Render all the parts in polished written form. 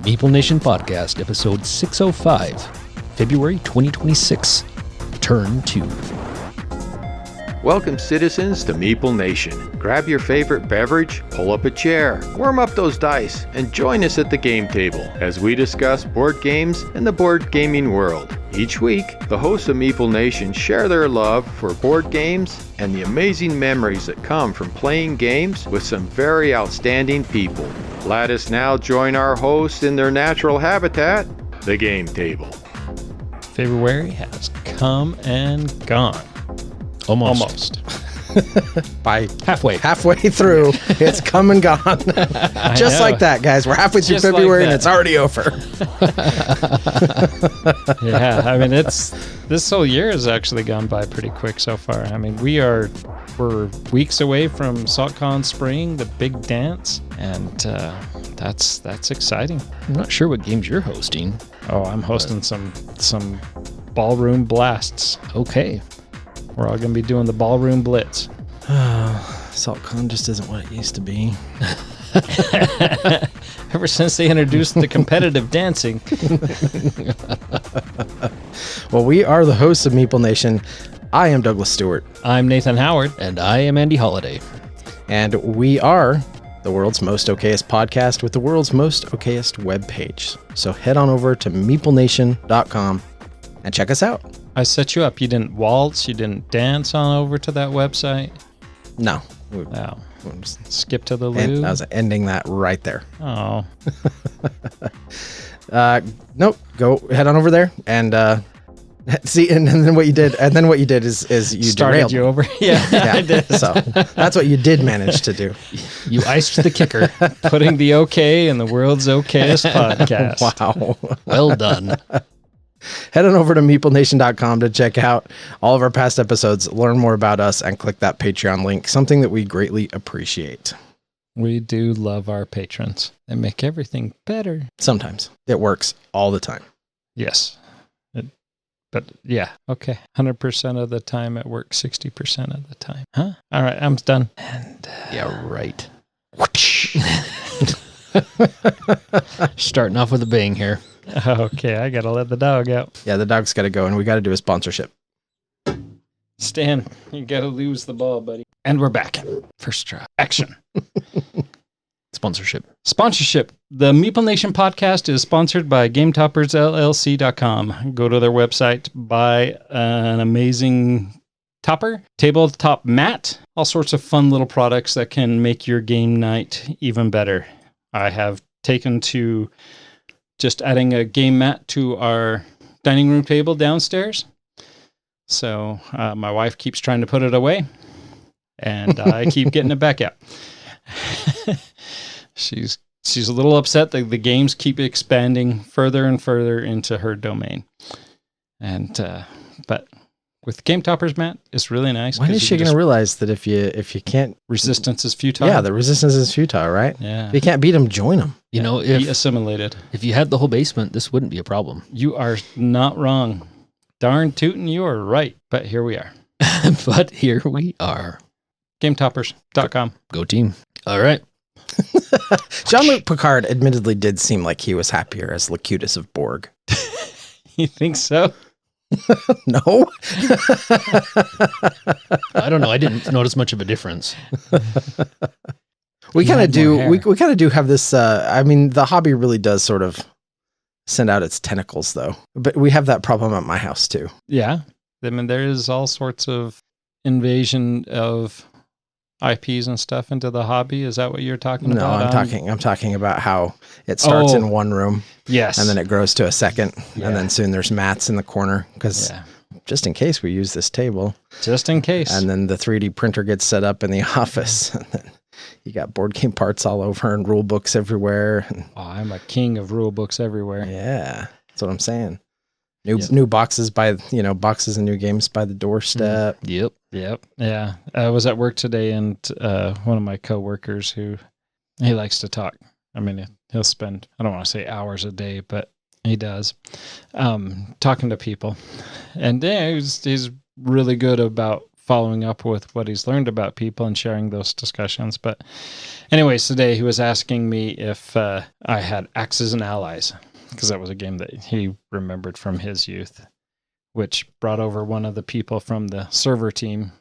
Meeple Nation Podcast, episode 605, February 2026, Turn 2. Welcome, citizens, to Meeple Nation. Grab your favorite beverage, pull up a chair, warm up those dice, and join us at the game table as we discuss board games and the board gaming world. Each week, the hosts of Meeple Nation share their love for board games and the amazing memories that come from playing games with some very outstanding people. Let us now join our hosts in their natural habitat, the game table. February has come and gone. Almost. By halfway through, it's come and gone. Just like that, guys. We're halfway through February and it's already over. Yeah, I mean, this whole year has actually gone by pretty quick so far. I mean, we're weeks away from SaltCON Spring, the big dance, and that's exciting. I'm not sure what games you're hosting. Oh, I'm hosting some ballroom blasts. Okay. We're all going to be doing the ballroom blitz. SaltCON just isn't what it used to be. Ever since they introduced the competitive dancing. Well, we are the hosts of Meeple Nation. I am Douglas Stewart. I'm Nathan Howard. And I am Andy Holliday. And we are the world's most Okayest podcast with the world's most Okayest webpage. So head on over to meeplenation.com and check us out. I set you up. You didn't waltz. You didn't dance on over to that website. No. Wow. Skip to the loo. And I was ending that right there. Oh. Nope. Go head on over there and see. And then what you did. And then what you did is you started derailed you over. Yeah, I did. So that's what you did manage to do. You iced the kicker. Putting the OK in the world's Okayest podcast. Wow. Well done. Head on over to meeplenation.com to check out all of our past episodes, learn more about us, and click that Patreon link, something that we greatly appreciate. We do love our patrons. They make everything better. Sometimes. It works all the time. Yes. But yeah, okay. 100% of the time it works 60% of the time. Huh? All right, I'm done. And yeah, right. Starting off with a bang here. Okay, I gotta let the dog out. Yeah, the dog's got to go, and we got to do a sponsorship. Stan, you gotta lose the ball, buddy. And we're back. First try. Action. Sponsorship. The Meeple Nation podcast is sponsored by GameToppersLLC.com. Go to their website, buy an amazing topper, tabletop mat, all sorts of fun little products that can make your game night even better. I have taken to just adding a game mat to our dining room table downstairs. So my wife keeps trying to put it away, and I keep getting it back out. She's a little upset that the games keep expanding further and further into her domain. And but with Game Toppers mat, it's really nice. When is she going to realize that if you can't... Resistance is futile? Yeah, the resistance is futile, right? Yeah. If you can't beat them, join them. You know, be assimilated. If you had the whole basement, this wouldn't be a problem. You are not wrong. Darn tootin', you are right. But here we are. But here we are. GameToppers.com. Go team. All right. Jean-Luc Picard admittedly did seem like he was happier as Locutus of Borg. You think so? No. I don't know. I didn't notice much of a difference. We kind of do. We kind of do have this. I mean, the hobby really does sort of send out its tentacles, though. But we have that problem at my house too. Yeah, I mean, there is all sorts of invasion of IPs and stuff into the hobby. Is that what you're talking about? No, I'm talking about how it starts in one room. Yes. And then it grows to a second. Yeah. And then soon there's mats in the corner because just in case we use this table. Just in case. And then the 3D printer gets set up in the office. And then you got board game parts all over and rule books everywhere. Oh, I'm a king of rule books everywhere. Yeah. That's what I'm saying. New boxes boxes and new games by the doorstep. Yep. Yeah. I was at work today, and one of my coworkers he likes to talk. I mean, he'll spend, I don't want to say hours a day, but he does, talking to people. And he's really good about following up with what he's learned about people and sharing those discussions. But anyways, today he was asking me if I had Axes and Allies, because that was a game that he remembered from his youth, which brought over one of the people from the server team,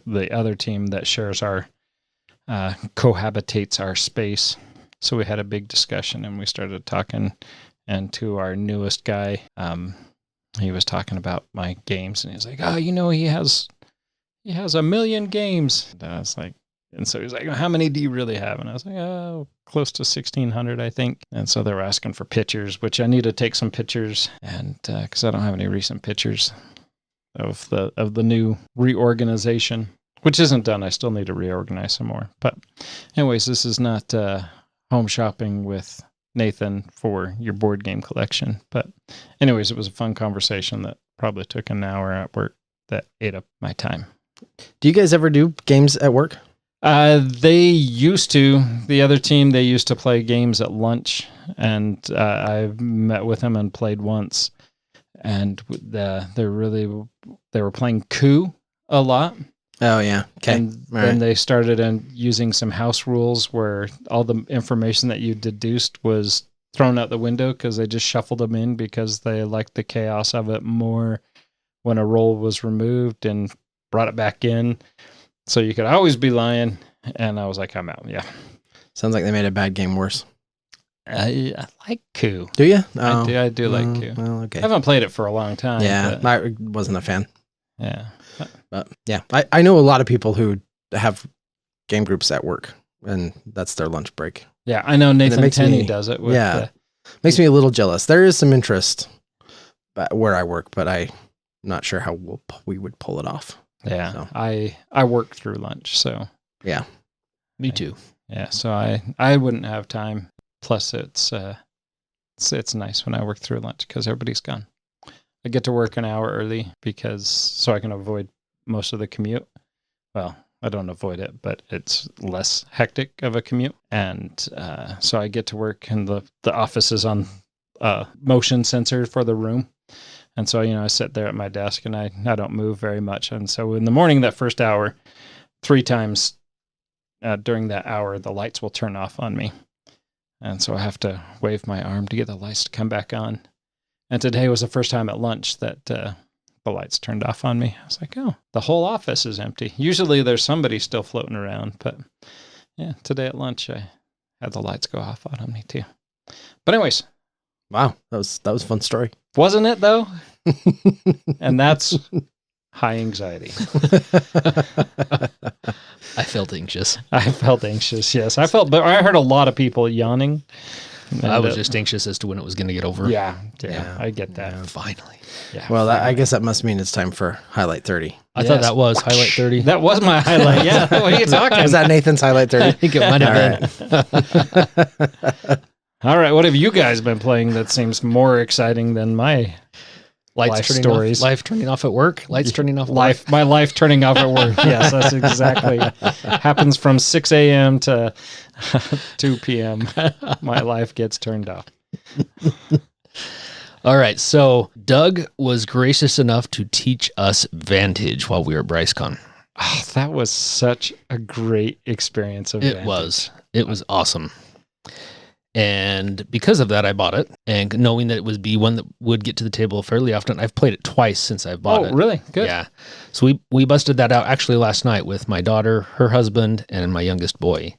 the other team that shares our, cohabitates our space. So we had a big discussion and we started talking, and to our newest guy, he was talking about my games, and he's like, oh, he has 1 million games. And I was like, and so he's like, how many do you really have? And I was like, oh, close to 1,600, I think. And so they were asking for pictures, which I need to take some pictures, and because I don't have any recent pictures of the new reorganization, which isn't done. I still need to reorganize some more. But anyways, this is not home shopping with Nathan for your board game collection. But anyways, it was a fun conversation that probably took an hour at work that ate up my time. Do you guys ever do games at work? They used to. The other team, they used to play games at lunch, and I met with them and played once. And they were playing Coup a lot. Oh, yeah. Okay. And then they started using some house rules where all the information that you deduced was thrown out the window because they just shuffled them in because they liked the chaos of it more when a roll was removed and brought it back in. So you could always be lying. And I was like, I'm out. Yeah. Sounds like they made a bad game worse. I like Coup. Do you? I do like Coup. Well, okay. I haven't played it for a long time. Yeah, but, I wasn't a fan. Yeah. But yeah, I know a lot of people who have game groups at work, and that's their lunch break. Yeah, I know Nathan Tenney does it. Makes me a little jealous. There is some interest where I work, but I'm not sure how we would pull it off. Yeah, so. I work through lunch, so yeah, me too. Yeah, so I wouldn't have time. Plus, it's nice when I work through lunch because everybody's gone. I get to work an hour early so I can avoid most of the commute. Well, I don't avoid it, but it's less hectic of a commute. And so I get to work, and the office is on motion sensor for the room. And so, I sit there at my desk and I don't move very much. And so in the morning, that first hour, 3 times during that hour, the lights will turn off on me. And so I have to wave my arm to get the lights to come back on. And today was the first time at lunch that the lights turned off on me. I was like, oh, the whole office is empty. Usually there's somebody still floating around. But yeah, today at lunch, I had the lights go off on me too. But anyways. Wow, that was a fun story. Wasn't it though? And that's high anxiety. I felt anxious. Yes. But I heard a lot of people yawning. I was just anxious as to when it was going to get over. Yeah, I get that. Yeah. Finally. Yeah. Well, I guess that must mean it's time for Highlight 30. I thought that was Highlight 30. That was my highlight. Yeah. What are you talking? Was that Nathan's Highlight 30? I think it might have been. All right. What have you guys been playing that seems more exciting than my life stories? Life turning off at work. Lights turning off at work. My life turning off at work. Yes, that's exactly. Happens from 6 a.m. to 2 p.m. My life gets turned off. All right. So Doug was gracious enough to teach us Vantage while we were at BryceCon. Oh, that was such a great experience of Vantage. It was awesome. And because of that, I bought it. And knowing that it would be one that would get to the table fairly often, I've played it twice since I've bought it. Oh, really? Good. Yeah. So we busted that out actually last night with my daughter, her husband, and my youngest boy.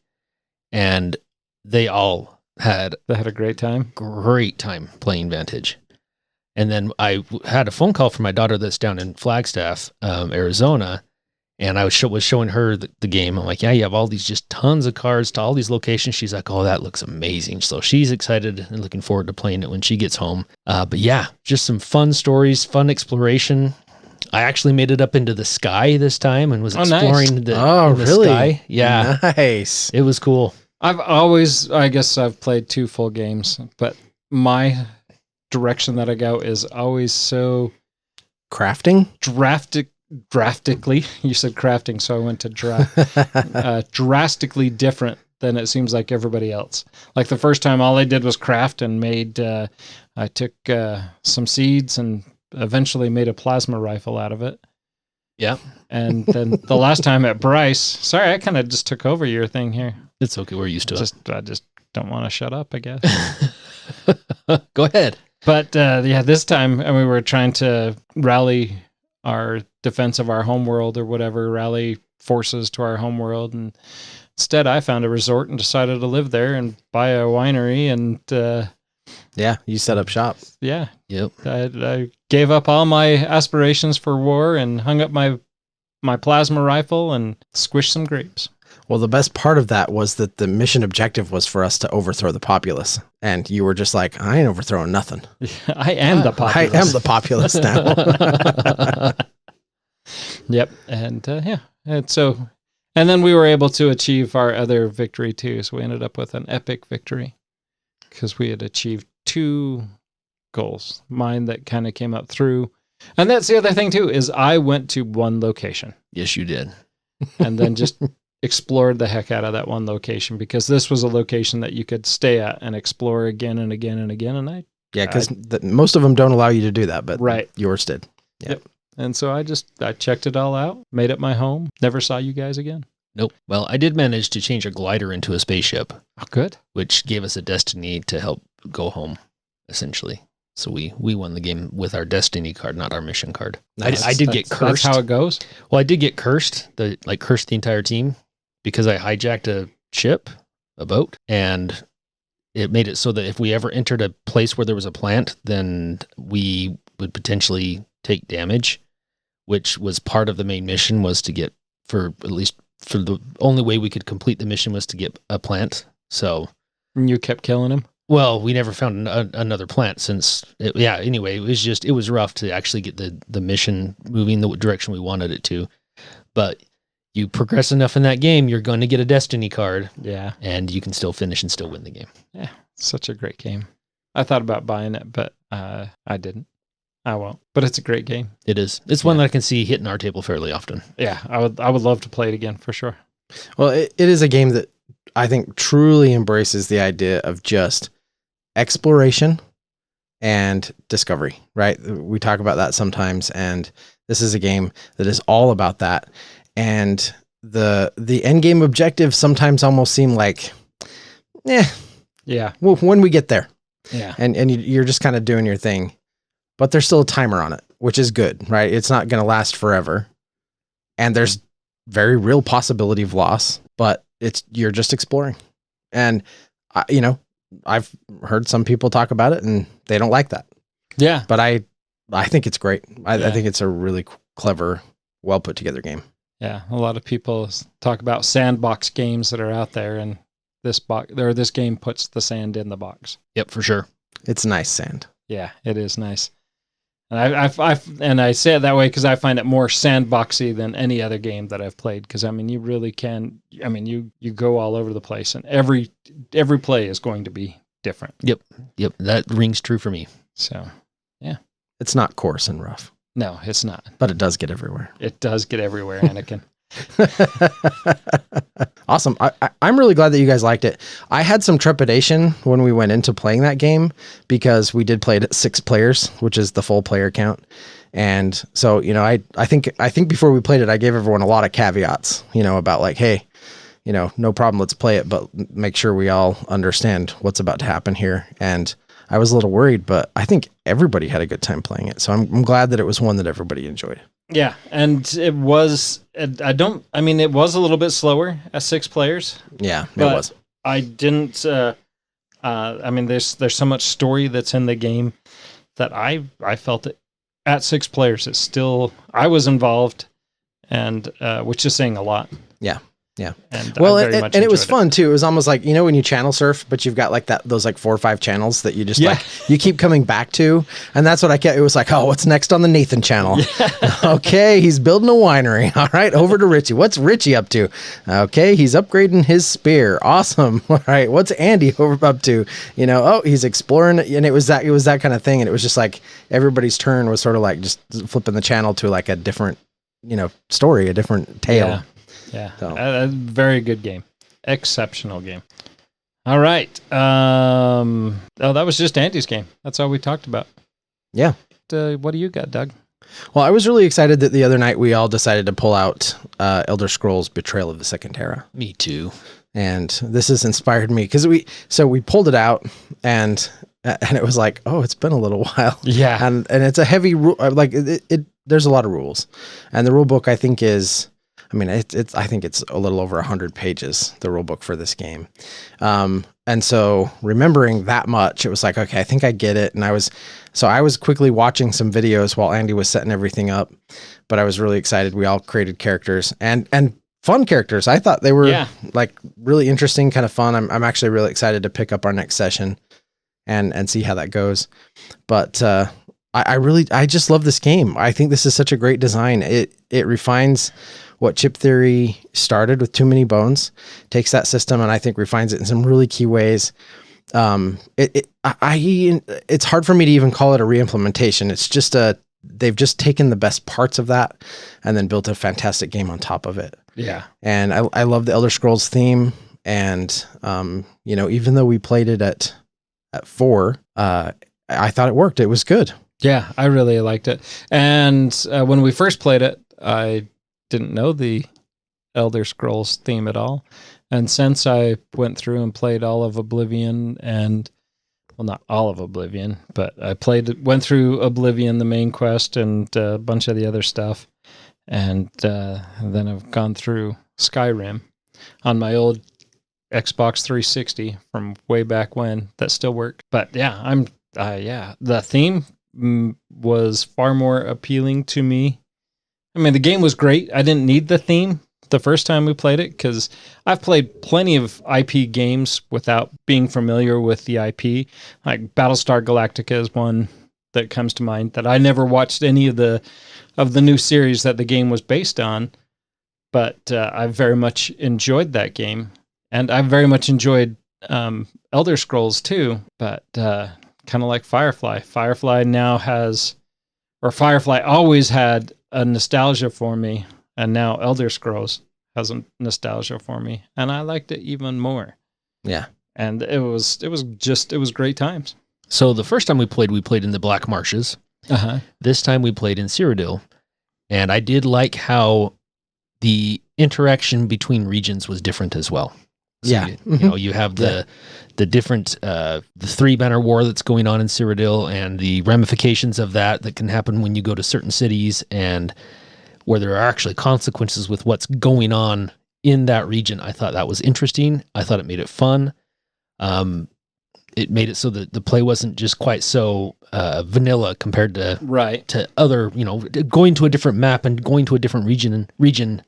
And they all had a great time. Great time playing Vantage. And then I had a phone call from my daughter that's down in Flagstaff, Arizona. And I was showing her the game. I'm like, yeah, you have all these just tons of cards to all these locations. She's like, oh, that looks amazing. So she's excited and looking forward to playing it when she gets home. But yeah, just some fun stories, fun exploration. I actually made it up into the sky this time and was exploring the sky. Yeah. Nice. It was cool. I guess I've played 2 full games, but my direction that I go is always so crafting? Drastically, you said crafting, so I went to drastically different than it seems like everybody else. Like the first time, all I did was craft and made. I took some seeds and eventually made a plasma rifle out of it. Yeah. And then the last time at Bryce, sorry, I kind of just took over your thing here. It's okay. We're used to I just don't want to shut up, I guess. it. Go ahead. But yeah, this time we were trying to rally our defense of our homeworld or whatever, rally forces to our homeworld. And instead, I found a resort and decided to live there and buy a winery. And Yeah, you set up shop. yeah, Yep. I gave up all my aspirations for war and hung up my plasma rifle and squished some grapes. Well, the best part of that was that the mission objective was for us to overthrow the populace. And you were just like, I ain't overthrowing nothing. I am the populace. I am the populace now. Yep. And yeah. And then we were able to achieve our other victory too. So we ended up with an epic victory because we had achieved 2 goals. Mine that kind of came up through. And that's the other thing too, is I went to one location. Yes, you did. And then just explored the heck out of that one location because this was a location that you could stay at and explore again and again and again. And Yeah, because most of them don't allow you to do that, but right. yours did. Yeah. Yep. And so I checked it all out, made it my home, never saw you guys again. Nope. Well, I did manage to change a glider into a spaceship, Oh, good. which gave us a destiny to help go home, essentially. So we won the game with our destiny card, not our mission card. Nice. I did get cursed. That's how it goes. Well, I did get cursed, cursed the entire team because I hijacked a ship, a boat, and it made it so that if we ever entered a place where there was a plant, then we would potentially take damage, which was part of the main mission was to get, for the only way we could complete the mission was to get a plant. So And you kept killing him? well, we never found another plant since. Anyway, it was rough to actually get the mission moving the direction we wanted it to. But you progress enough in that game, you're going to get a destiny card. Yeah. And you can still finish and still win the game. Yeah. Such a great game. I thought about buying it, but I didn't. I won't. But it's a great game. It is. It's one that I can see hitting our table fairly often. Yeah. I would love to play it again for sure. Well, it is a game that I think truly embraces the idea of just exploration and discovery, right? We talk about that sometimes, and this is a game that is all about that. And the end game objectives sometimes almost seem like, Yeah. when we get there, Yeah. and you're just kind of doing your thing, but there's still a timer on it, which is good, right? It's not going to last forever, and there's very real possibility of loss, but you're just exploring. And I've heard some people talk about it and they don't like that, Yeah. but I think it's great. I Yeah. think it's a really clever, well put together game. Yeah. A lot of people talk about sandbox games that are out there, and this game puts the sand in the box. Yep, for sure. It's nice sand. Yeah, it is nice. And I say it that way because I find it more sandboxy than any other game that I've played. Because you really can. You go all over the place, and every play is going to be different. Yep, that rings true for me. So, It's not coarse and rough, no, it's not. but it does get everywhere. It does get everywhere, Anakin. Awesome. I'm really glad that you guys liked it. I had some trepidation when we went into playing that game because we did play it at 6 players, which is the full player count. And so, I think before we played it, I gave everyone a lot of caveats, about like, hey, no problem, let's play it, but make sure we all understand what's about to happen here. And I was a little worried, but I think everybody had a good time playing it. So I'm glad that it was one that everybody enjoyed. Yeah, and it was. It was a little bit slower at 6 players. Yeah, it But was. I didn't. There's so much story that's in the game that I felt it at 6 players. It's still I was involved, and which is saying a lot. Yeah. Yeah. And Well, I very much and it was enjoyed fun too. It was almost like, when you channel surf, but you've got like those like 4 or 5 channels that you just Yeah. you keep coming back to. And that's what I kept. It was like, oh, what's next on the Nathan channel? Okay. He's building a winery. All right. Over to Richie. What's Richie up to? Okay. He's upgrading his spear. Awesome. All right. What's Andy up to? Oh, he's exploring. And it was that kind of thing. And it was just like everybody's turn was sort of like just flipping the channel to like a different, story, a different tale. Yeah. Yeah, So. a very good game, exceptional game. All right. That was just Andy's game. That's all we talked about. Yeah. What do you got, Doug? Well, I was really excited that the other night we all decided to pull out Elder Scrolls Betrayal of the Second Era. Me too. And this has inspired me because we pulled it out and it was like, oh, it's been a little while. Yeah. And it's a heavy rule. Like there's a lot of rules, and the rule book I think is, I mean, I think it's a little over 100 pages, the rule book for this game. And so remembering that much, it was like, okay, I think I get it. And I was quickly watching some videos while Andy was setting everything up, but I was really excited. We all created characters and fun characters. I thought they were like really interesting, kind of fun. I'm actually really excited to pick up our next session and see how that goes. But, I just love this game. I think this is such a great design. It refines what Chip Theory started with Too Many Bones, takes that system and I think refines it in some really key ways. It's hard for me to even call it a reimplementation. It's just they've just taken the best parts of that and then built a fantastic game on top of it. Yeah. And I love the Elder Scrolls theme. And, even though we played it at 4, I thought it worked. It was good. Yeah, I really liked it. And when we first played it, I didn't know the Elder Scrolls theme at all. And since I went through and played all of Oblivion and, well, not all of Oblivion, but I went through Oblivion, the main quest, and a bunch of the other stuff. And then I've gone through Skyrim on my old Xbox 360 from way back when that still worked. But yeah, the theme was far more appealing to me. I mean, the game was great. I didn't need the theme the first time we played it because I've played plenty of IP games without being familiar with the IP. Like Battlestar Galactica is one that comes to mind that I never watched any of the new series that the game was based on, but I very much enjoyed that game. And I very much enjoyed Elder Scrolls too, but kind of like Firefly. Firefly always had a nostalgia for me, and now Elder Scrolls has a nostalgia for me, and I liked it even more. Yeah. And it was great times. So the first time we played in the Black Marshes. Uh-huh. This time we played in Cyrodiil, and I did like how the interaction between regions was different as well. So yeah. You have the different, the 3-banner war that's going on in Cyrodiil and the ramifications of that can happen when you go to certain cities and where there are actually consequences with what's going on in that region. I thought that was interesting. I thought it made it fun. It made it so that the play wasn't just quite so vanilla compared to other, going to a different map and going to a different region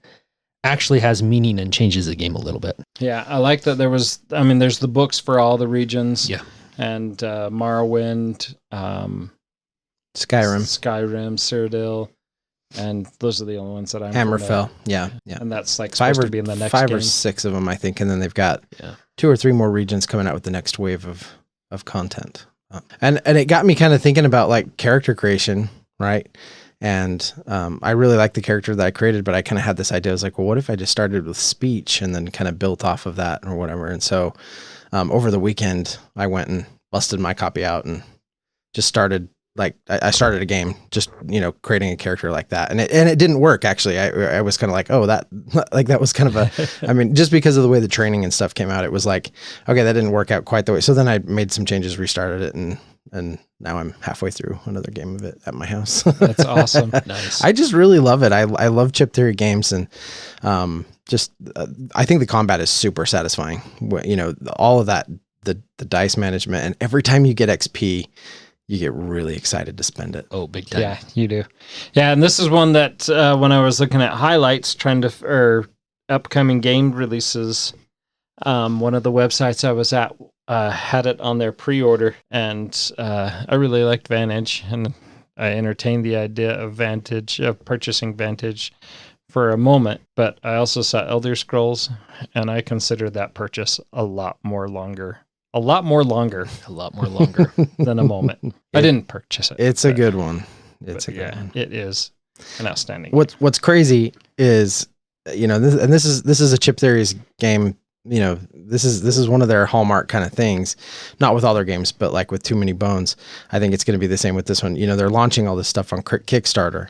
actually has meaning and changes the game a little bit. Yeah, I like that there's the books for all the regions. Yeah. And Morrowind, Skyrim, Cyrodiil, and those are the only ones that I'm Hammerfell. Yeah. And that's like supposed to be in the next 5 game. or 6 of them, I think, and then they've got 2 or 3 more regions coming out with the next wave of content. And it got me kind of thinking about like character creation, right? And I really like the character that I created, but I kind of had this idea. I was like, well, what if I just started with speech and then kind of built off of that or whatever? And so over the weekend, I went and busted my copy out and just started, like, I started a game just, creating a character like that. And it didn't work, actually. I was kind of like, oh, that was kind of just because of the way the training and stuff came out, it was like, okay, that didn't work out quite the way. So then I made some changes, restarted it, and now I'm halfway through another game of it at my house. That's awesome. Nice. I just really love it. I love chip theory games, and I think the combat is super satisfying. All of that, the dice management, and every time you get XP, you get really excited to spend it. Oh, big time. Yeah, you do. Yeah, and this is one that when I was looking at highlights, or upcoming game releases, one of the websites I was at had it on their pre-order, and I really liked Vantage, and I entertained the idea of purchasing Vantage for a moment, but I also saw Elder Scrolls, and I considered that purchase a lot more longer than a moment. I didn't purchase it. It's a good one. It's a good one. It is an outstanding. What's crazy is, this is a Chip Theory's game. This is one of their hallmark kind of things, not with all their games, but like with Too Many Bones. I think it's going to be the same with this one. They're launching all this stuff on Kickstarter,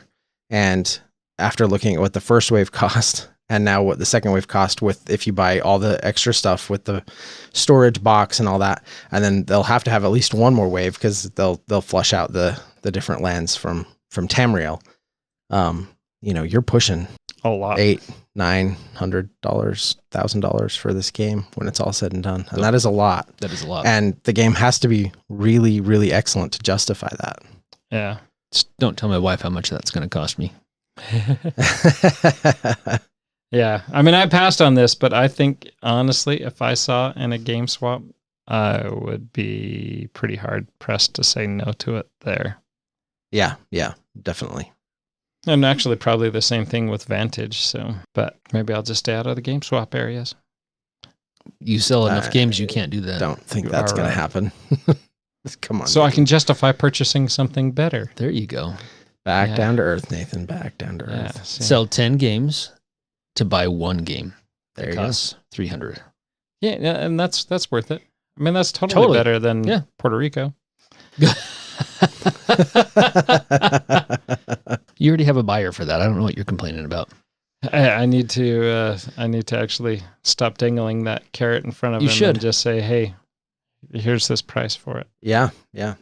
And after looking at what the first wave cost and now what the second wave cost with if you buy all the extra stuff with the storage box and all that, and then they'll have to have at least one more wave because they'll flush out the different lands from Tamriel. You're pushing A lot. $800-900, $1,000 for this game when it's all said and done, and that is a lot. That is a lot. And the game has to be really, really excellent to justify that. Yeah. Just don't tell my wife how much that's going to cost me. Yeah. I mean, I passed on this, but I think honestly, if I saw in a game swap, I would be pretty hard pressed to say no to it there. Yeah, definitely. And actually probably the same thing with Vantage. So, but maybe I'll just stay out of the game swap areas. You sell enough games, you can't do that. Don't think that's going to happen. Come on. So I can justify purchasing something better. There you go. Back down to earth, Nathan. Back down to earth. Yeah, Sell 10 games to buy one game. There That you go. costs $300. Yeah, and that's worth it. I mean, that's totally better than Puerto Rico. You already have a buyer for that. I don't know what you're complaining about. I need to actually stop dangling that carrot in front of You him should. and just say, hey, here's this price for it. Yeah.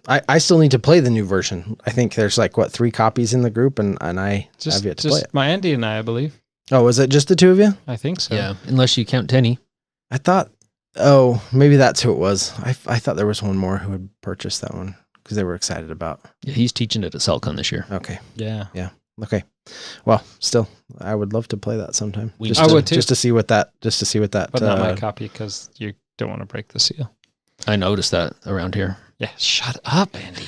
I still need to play the new version. I think there's 3 copies in the group, and I have yet to play it. My Andy and I believe. Oh, was it just the two of you? I think so. Yeah, unless you count Tenny. I thought, maybe that's who it was. I thought there was one more who had purchased that one because they were excited about. Yeah, he's teaching it at SaltCON this year. Okay. Yeah. Okay. Well, still, I would love to play that sometime. I would too. Just to see what that. But not my copy because you don't want to break the seal. I noticed that around here. Yeah. Shut up, Andy.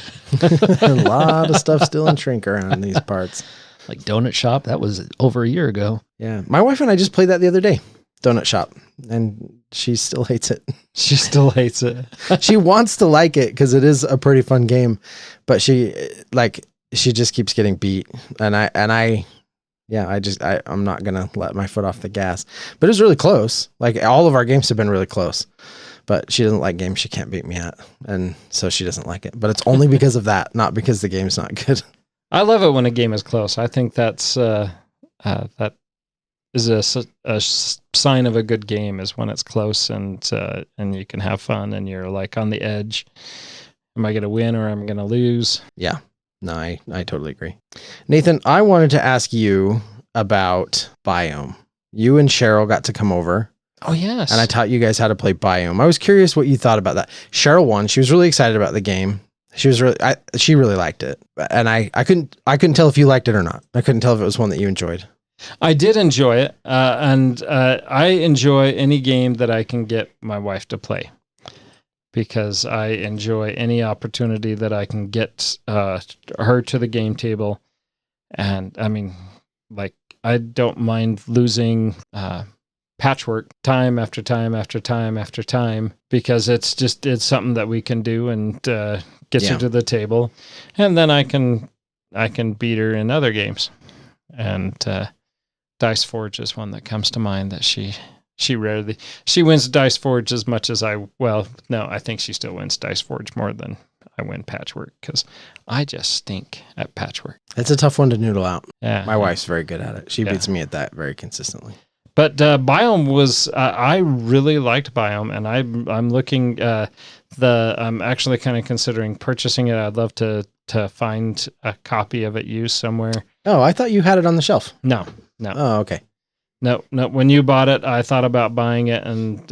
A lot of stuff still in shrink around these parts. Like Donut Shop, that was over a year ago. Yeah. My wife and I just played that the other day. Donut Shop. And she still hates it. She still hates it. She wants to like it because it is a pretty fun game, but she just keeps getting beat. And I'm not going to let my foot off the gas, but it was really close. Like all of our games have been really close, but she doesn't like games she can't beat me at. And so she doesn't like it, but it's only because of that, not because the game's not good. I love it when a game is close. I think that's that is a sign of a good game is when it's close and you can have fun and you're like on the edge. Am I going to win or am I going to lose? Yeah, no, I totally agree. Nathan, I wanted to ask you about Biome. You and Cheryl got to come over. Oh, yes. And I taught you guys how to play Biome. I was curious what you thought about that. Cheryl won. She was really excited about the game. She really liked it. And I couldn't tell if you liked it or not. I couldn't tell if it was one that you enjoyed. I did enjoy it, and I enjoy any game that I can get my wife to play because I enjoy any opportunity that I can get her to the game table. And I mean, like, I don't mind losing patchwork time after time after time after time because it's something that we can do and gets her to the table, and then I can beat her in other games. And Dice Forge is one that comes to mind that she wins Dice Forge as much as I think she still wins Dice Forge more than I win Patchwork because I just stink at Patchwork. It's a tough one to noodle out. Yeah, my wife's very good at it. She beats me at that very consistently. But Biome was I really liked Biome, and I'm looking I'm actually kind of considering purchasing it. I'd love to find a copy of it used somewhere. Oh, I thought you had it on the shelf. No. Oh, okay. No. When you bought it, I thought about buying it and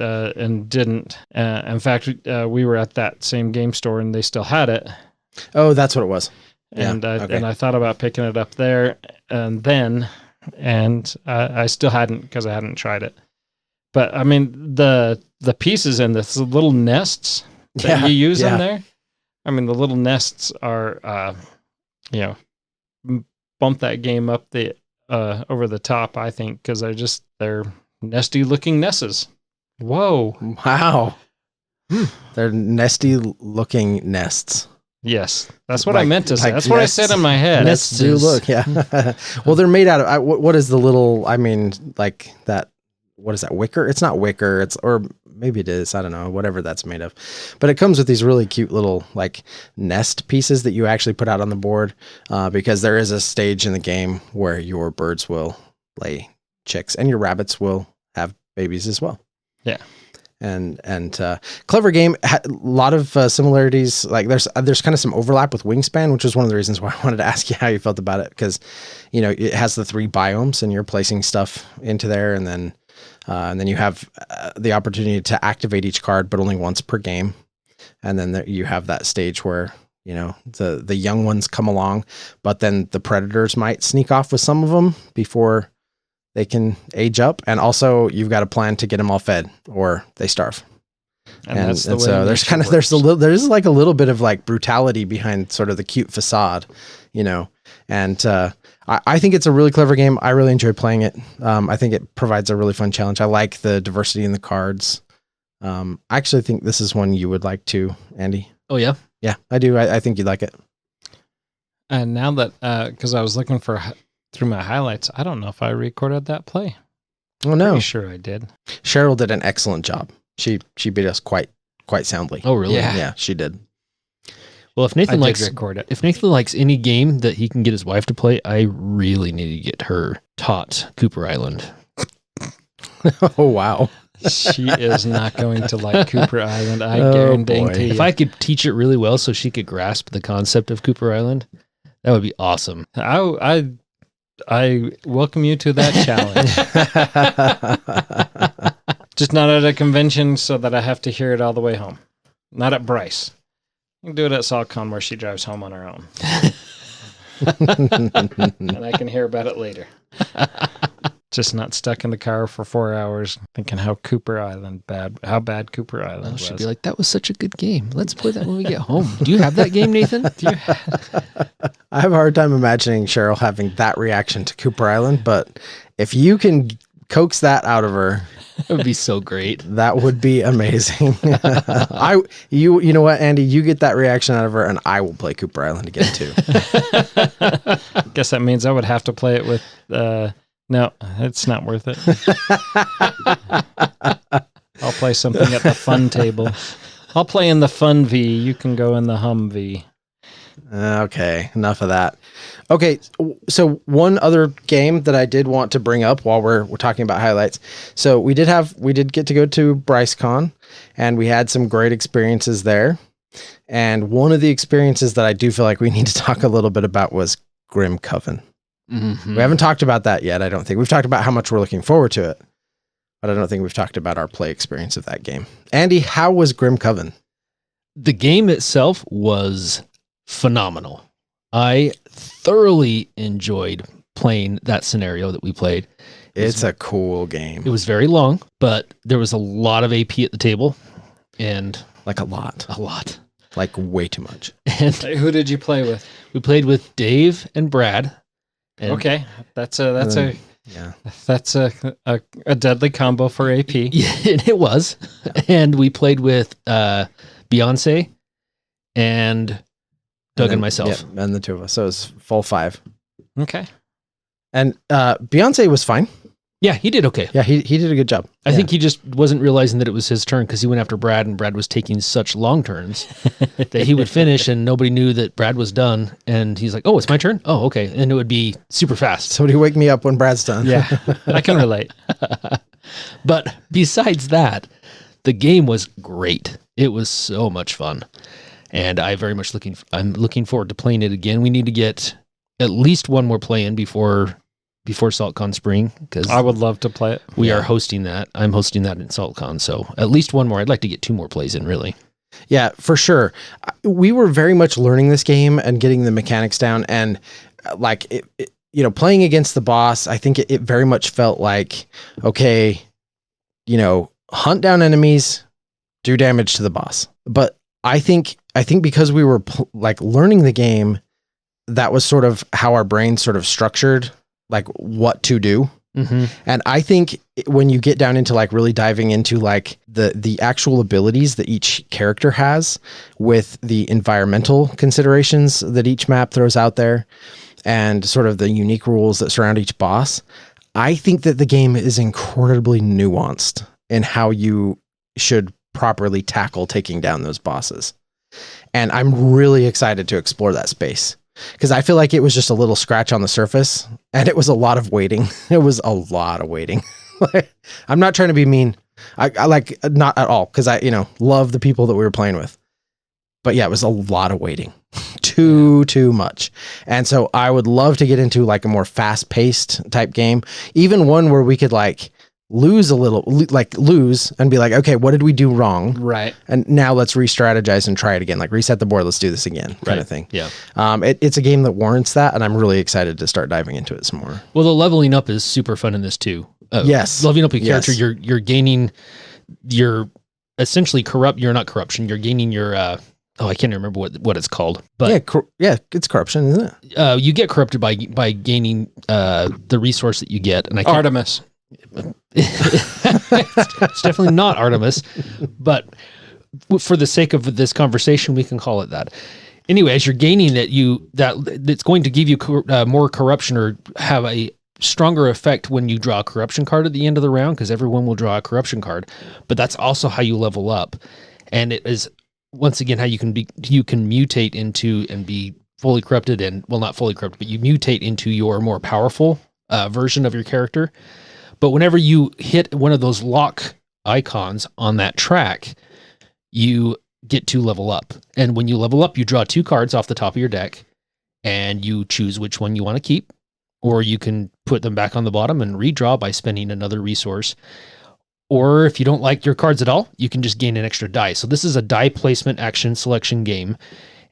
didn't. In fact, we were at that same game store and they still had it. Oh, that's what it was. And I thought about picking it up there and I still hadn't because I hadn't tried it. But I mean, the pieces in this, the little nests that you use in there. I mean, the little nests are, bump that game up over the top, I think, because they're nesty looking nests. Whoa. Wow. They're nesty looking nests. Yes. That's what I meant to say. That's what I said in my head. Nests do look, yeah. Well, they're made out of, what is the little, I mean, like that what is that, wicker? It's not wicker. Or maybe it is. I don't know, whatever that's made of. But it comes with these really cute little like nest pieces that you actually put out on the board, because there is a stage in the game where your birds will lay chicks and your rabbits will have babies as well. Yeah. And clever game. A lot of similarities. Like there's kind of some overlap with Wingspan, which was one of the reasons why I wanted to ask you how you felt about it, because it has the 3 biomes and you're placing stuff into there, and then you have the opportunity to activate each card, but only once per game. And then you have that stage where the young ones come along, but then the predators might sneak off with some of them before they can age up, and also you've got a plan to get them all fed or they starve. And so there's like a little bit of like brutality behind sort of the cute facade, and I think it's a really clever game. I really enjoy playing it. I think it provides a really fun challenge. I like the diversity in the cards. I actually think this is one you would like too, Andy. Oh yeah. Yeah, I do. I think you'd like it. And now that, cause I was looking through my highlights, I don't know if I recorded that play. Oh no. Pretty sure I did. Cheryl did an excellent job. She beat us quite soundly. Oh really? Yeah, she did. Well, if Nathan record it. If Nathan likes any game that he can get his wife to play, I really need to get her taught Cooper Island. Oh wow. She is not going to like Cooper Island. I guarantee you. If I could teach it really well so she could grasp the concept of Cooper Island, that would be awesome. I welcome you to that challenge. Just not at a convention so that I have to hear it all the way home. Not at Bryce. You can do it at SaltCON where she drives home on her own. And I can hear about it later. Just not stuck in the car for 4 hours thinking how bad Cooper Island was. She'd be like, that was such a good game. Let's play that when we get home. Do you have that game, Nathan? I have a hard time imagining Cheryl having that reaction to Cooper Island, but if you can coax that out of her, it would be so great. That would be amazing. You know what, Andy, you get that reaction out of her and I will play Cooper Island again too. Guess that means I would have to play it with, no, it's not worth it. I'll play something at the fun table. I'll play in the fun V. You can go in the hum V. Okay, enough of that. Okay, so one other game that I did want to bring up while we're talking about highlights. So we did get to go to BryceCon, and we had some great experiences there. And one of the experiences that I do feel like we need to talk a little bit about was Grimcoven. Mm-hmm. We haven't talked about that yet, I don't think. We've talked about how much we're looking forward to it, but I don't think we've talked about our play experience of that game. Andy, how was Grimcoven? The game itself was phenomenal. I thoroughly enjoyed playing that scenario that we played. It's a cool game. It was very long, but there was a lot of AP at the table, and like a lot, like way too much. And who did you play with? We played with Dave and Brad. And okay, that's a deadly combo for AP. Yeah, it was. Yeah. And we played with Beyonce and Doug and myself. Yeah, and the two of us. So it was full 5. Okay. And Beyonce was fine. Yeah, he did okay. Yeah, he did a good job. I think he just wasn't realizing that it was his turn because he went after Brad, and Brad was taking such long turns that he would finish, and nobody knew that Brad was done. And he's like, "Oh, it's my turn. Oh, okay." And it would be super fast. Somebody wake me up when Brad's done. Yeah, I can relate. But besides that, the game was great. It was so much fun, and I'm looking forward to playing it again. We need to get at least one more play in before SaltCon Spring, because I would love to play it. We are hosting that. I'm hosting that in SaltCon, so at least one more. I'd like to get 2 more plays in, really. Yeah, for sure. We were very much learning this game and getting the mechanics down, and like playing against the boss, I think it very much felt like, okay, hunt down enemies, do damage to the boss. But I think because we were learning the game, that was sort of how our brain sort of structured like what to do. Mm-hmm. And I think when you get down into like really diving into like the actual abilities that each character has with the environmental considerations that each map throws out there and sort of the unique rules that surround each boss, I think that the game is incredibly nuanced in how you should properly tackle taking down those bosses. And I'm really excited to explore that space because I feel like it was just a little scratch on the surface and it was a lot of waiting. It was a lot of waiting. I'm not trying to be mean. I like, not at all, because I, love the people that we were playing with. But yeah, it was a lot of waiting. Too much. And so I would love to get into like a more fast-paced type game, even one where we could like lose a little, lose and be like, okay, what did we do wrong? Right. And now let's re-strategize and try it again. Like reset the board, let's do this again, kind of thing. Yeah. It's a game that warrants that, and I'm really excited to start diving into it some more. Well, the leveling up is super fun in this too. Yes. Leveling up your character, Yes. you're gaining, you're essentially you're not corruption, you're gaining your, I can't remember what it's called, but it's corruption, isn't it? you get corrupted by gaining the resource that you get. And Artemis. It's definitely not Artemis, but for the sake of this conversation, we can call it that. Anyway, as you're gaining it, it's going to give you more corruption or have a stronger effect when you draw a corruption card at the end of the round, because everyone will draw a corruption card. But that's also how you level up, and it is once again how you can mutate into and be fully corrupted, and well, not fully corrupted, but you mutate into your more powerful version of your character. But whenever you hit one of those lock icons on that track, you get to level up. And when you level up, you draw 2 cards off the top of your deck, and you choose which one you want to keep, or you can put them back on the bottom and redraw by spending another resource. Or if you don't like your cards at all, you can just gain an extra die. So this is a die placement action selection game.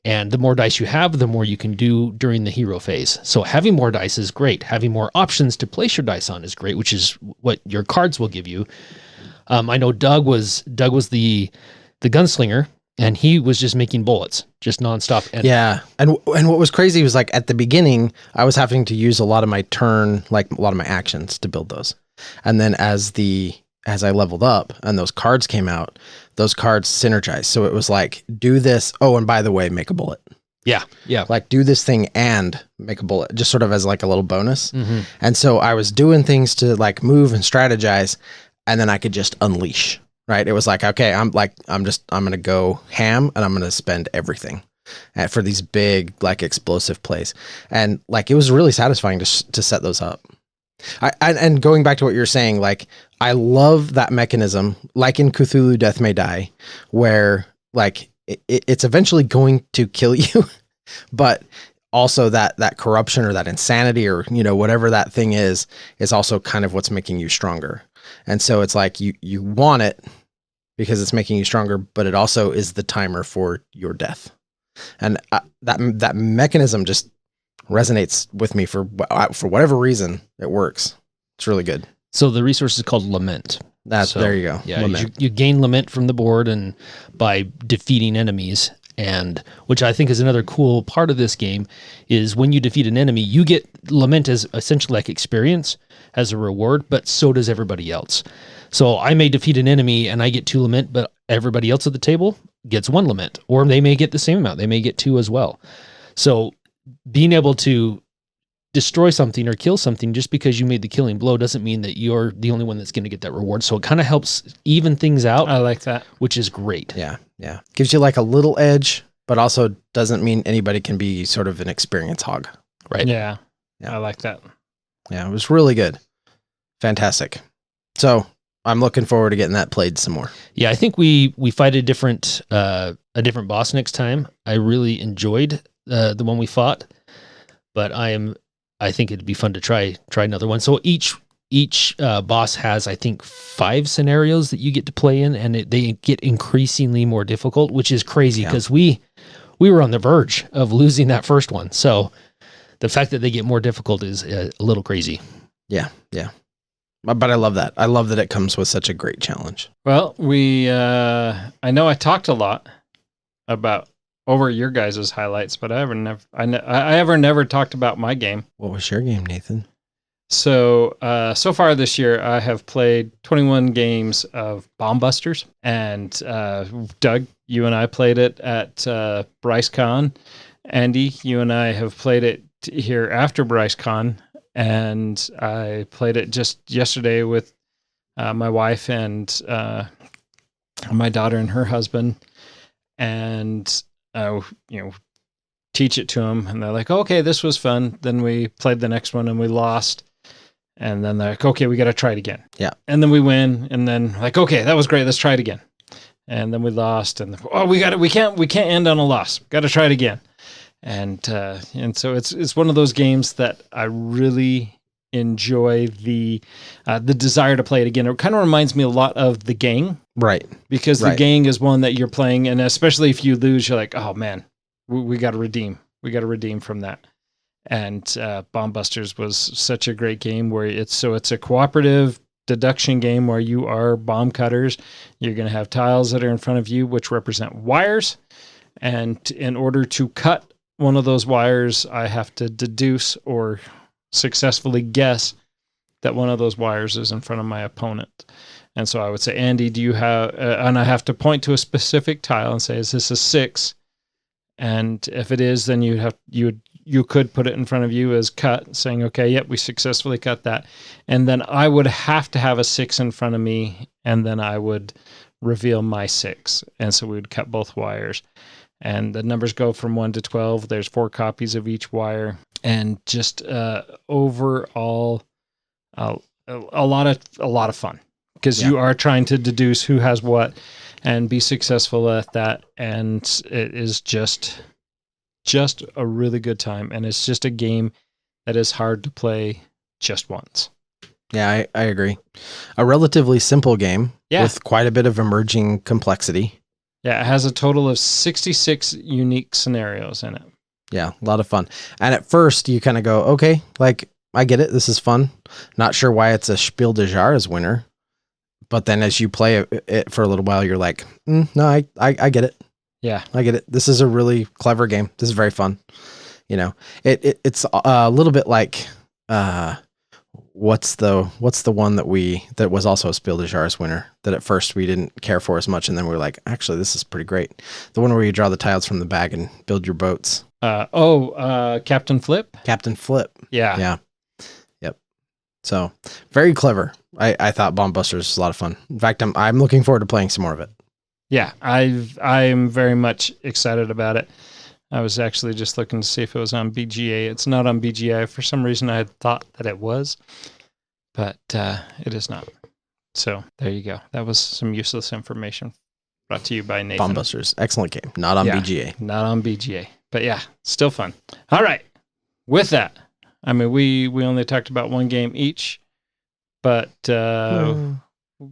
And the more dice you have, the more you can do during the hero phase. So having more dice is great. Having more options to place your dice on is great, which is what your cards will give you. I know Doug was the gunslinger, and he was just making bullets, just nonstop. And what was crazy was like at the beginning, I was having to use a lot of my turn, like a lot of my actions to build those. And then as I leveled up and those cards came out, those cards synergized. So it was like, do this. Oh, and by the way, make a bullet. Yeah. Like do this thing and make a bullet, just sort of as like a little bonus. Mm-hmm. And so I was doing things to like move and strategize, and then I could just unleash, right? It was like, okay, I'm going to go ham and I'm going to spend everything for these big, like explosive plays. And like, it was really satisfying to set those up. And going back to what you're saying, like, I love that mechanism, like in Cthulhu Death May Die, where like it's eventually going to kill you, but also that corruption or that insanity or, whatever that thing is also kind of what's making you stronger. And so it's like you want it because it's making you stronger, but it also is the timer for your death. And that mechanism just resonates with me for whatever reason. It works. It's really good. So the resource is called Lament. There you go. Yeah, Lament. you gain Lament from the board and by defeating enemies, and which I think is another cool part of this game is when you defeat an enemy, you get Lament as essentially like experience as a reward, but so does everybody else. So I may defeat an enemy and I get 2 Lament, but everybody else at the table gets 1 Lament, or they may get the same amount. They may get 2 as well. So being able to destroy something or kill something just because you made the killing blow doesn't mean that you're the only one that's going to get that reward. So it kind of helps even things out. I like that. Which is great. Yeah. Gives you like a little edge, but also doesn't mean anybody can be sort of an experience hog. Right. Yeah. I like that. Yeah, it was really good. Fantastic. So I'm looking forward to getting that played some more. Yeah, I think we fight a different boss next time. I really enjoyed the one we fought, but I think it'd be fun to try another one. So each boss has, I think, 5 scenarios that you get to play in, and they get increasingly more difficult, which is crazy because we were on the verge of losing that first one. So the fact that they get more difficult is a little crazy. Yeah. But I love that. I love that it comes with such a great challenge. Well, I know I talked a lot about over your guys' highlights, but I never talked about my game. What was your game, Nathan? So far this year, I have played 21 games of Bomb Busters, and Doug, you and I played it at BryceCon. Andy, you and I have played it here after BryceCon and I played it just yesterday with my wife and my daughter and her husband, and teach it to them, and they're like, okay, this was fun. Then we played the next one and we lost, and then they're like, okay, we got to try it again. Yeah. And then we win, and then like, okay, that was great, let's try it again. And then we lost, and we can't end on a loss, got to try it again. And so it's one of those games that I really enjoy the desire to play it again. It kind of reminds me a lot of The Gang, Right? because The Gang is one that you're playing, and especially if you lose, you're like, oh man, we got to redeem. We got to redeem from that. And Bomb Busters was such a great game where it's a cooperative deduction game where you are bomb cutters. You're going to have tiles that are in front of you, which represent wires. And in order to cut one of those wires, I have to deduce or successfully guess that one of those wires is in front of my opponent. And so I would say, Andy, do you have, and I have to point to a specific tile and say, is this a 6? And if it is, then you could put it in front of you as cut, saying, okay, yep, we successfully cut that. And then I would have to have a 6 in front of me, and then I would reveal my 6. And so we would cut both wires. And the numbers go from 1 to 12. There's 4 copies of each wire. And just overall, a lot of fun, because you are trying to deduce who has what and be successful at that. And it is just a really good time. And it's just a game that is hard to play just once. Yeah, I agree. A relatively simple game with quite a bit of emerging complexity. Yeah, it has a total of 66 unique scenarios in it. Yeah, a lot of fun. And at first you kind of go, okay, like, I get it. This is fun. Not sure why it's a Spiel des Jahres winner. But then as you play it for a little while, you're like, no, I get it. Yeah, I get it. This is a really clever game. This is very fun. You know, it's a little bit like, what's the one that was also a Spiel des Jahres winner that at first we didn't care for as much, and then we were like, actually, this is pretty great. The one where you draw the tiles from the bag and build your boats. Captain Flip. Captain Flip. Yeah. Yeah. Yep. So very clever. I thought Bomb Busters was a lot of fun. In fact, I'm looking forward to playing some more of it. Yeah, I'm very much excited about it. I was actually just looking to see if it was on BGA. It's not on BGA. For some reason, I had thought that it was, but it is not. So there you go. That was some useless information brought to you by Nathan. Bomb Busters, excellent game. Not on BGA. Not on BGA, but yeah, still fun. All right. With that, I mean, we only talked about one game each, but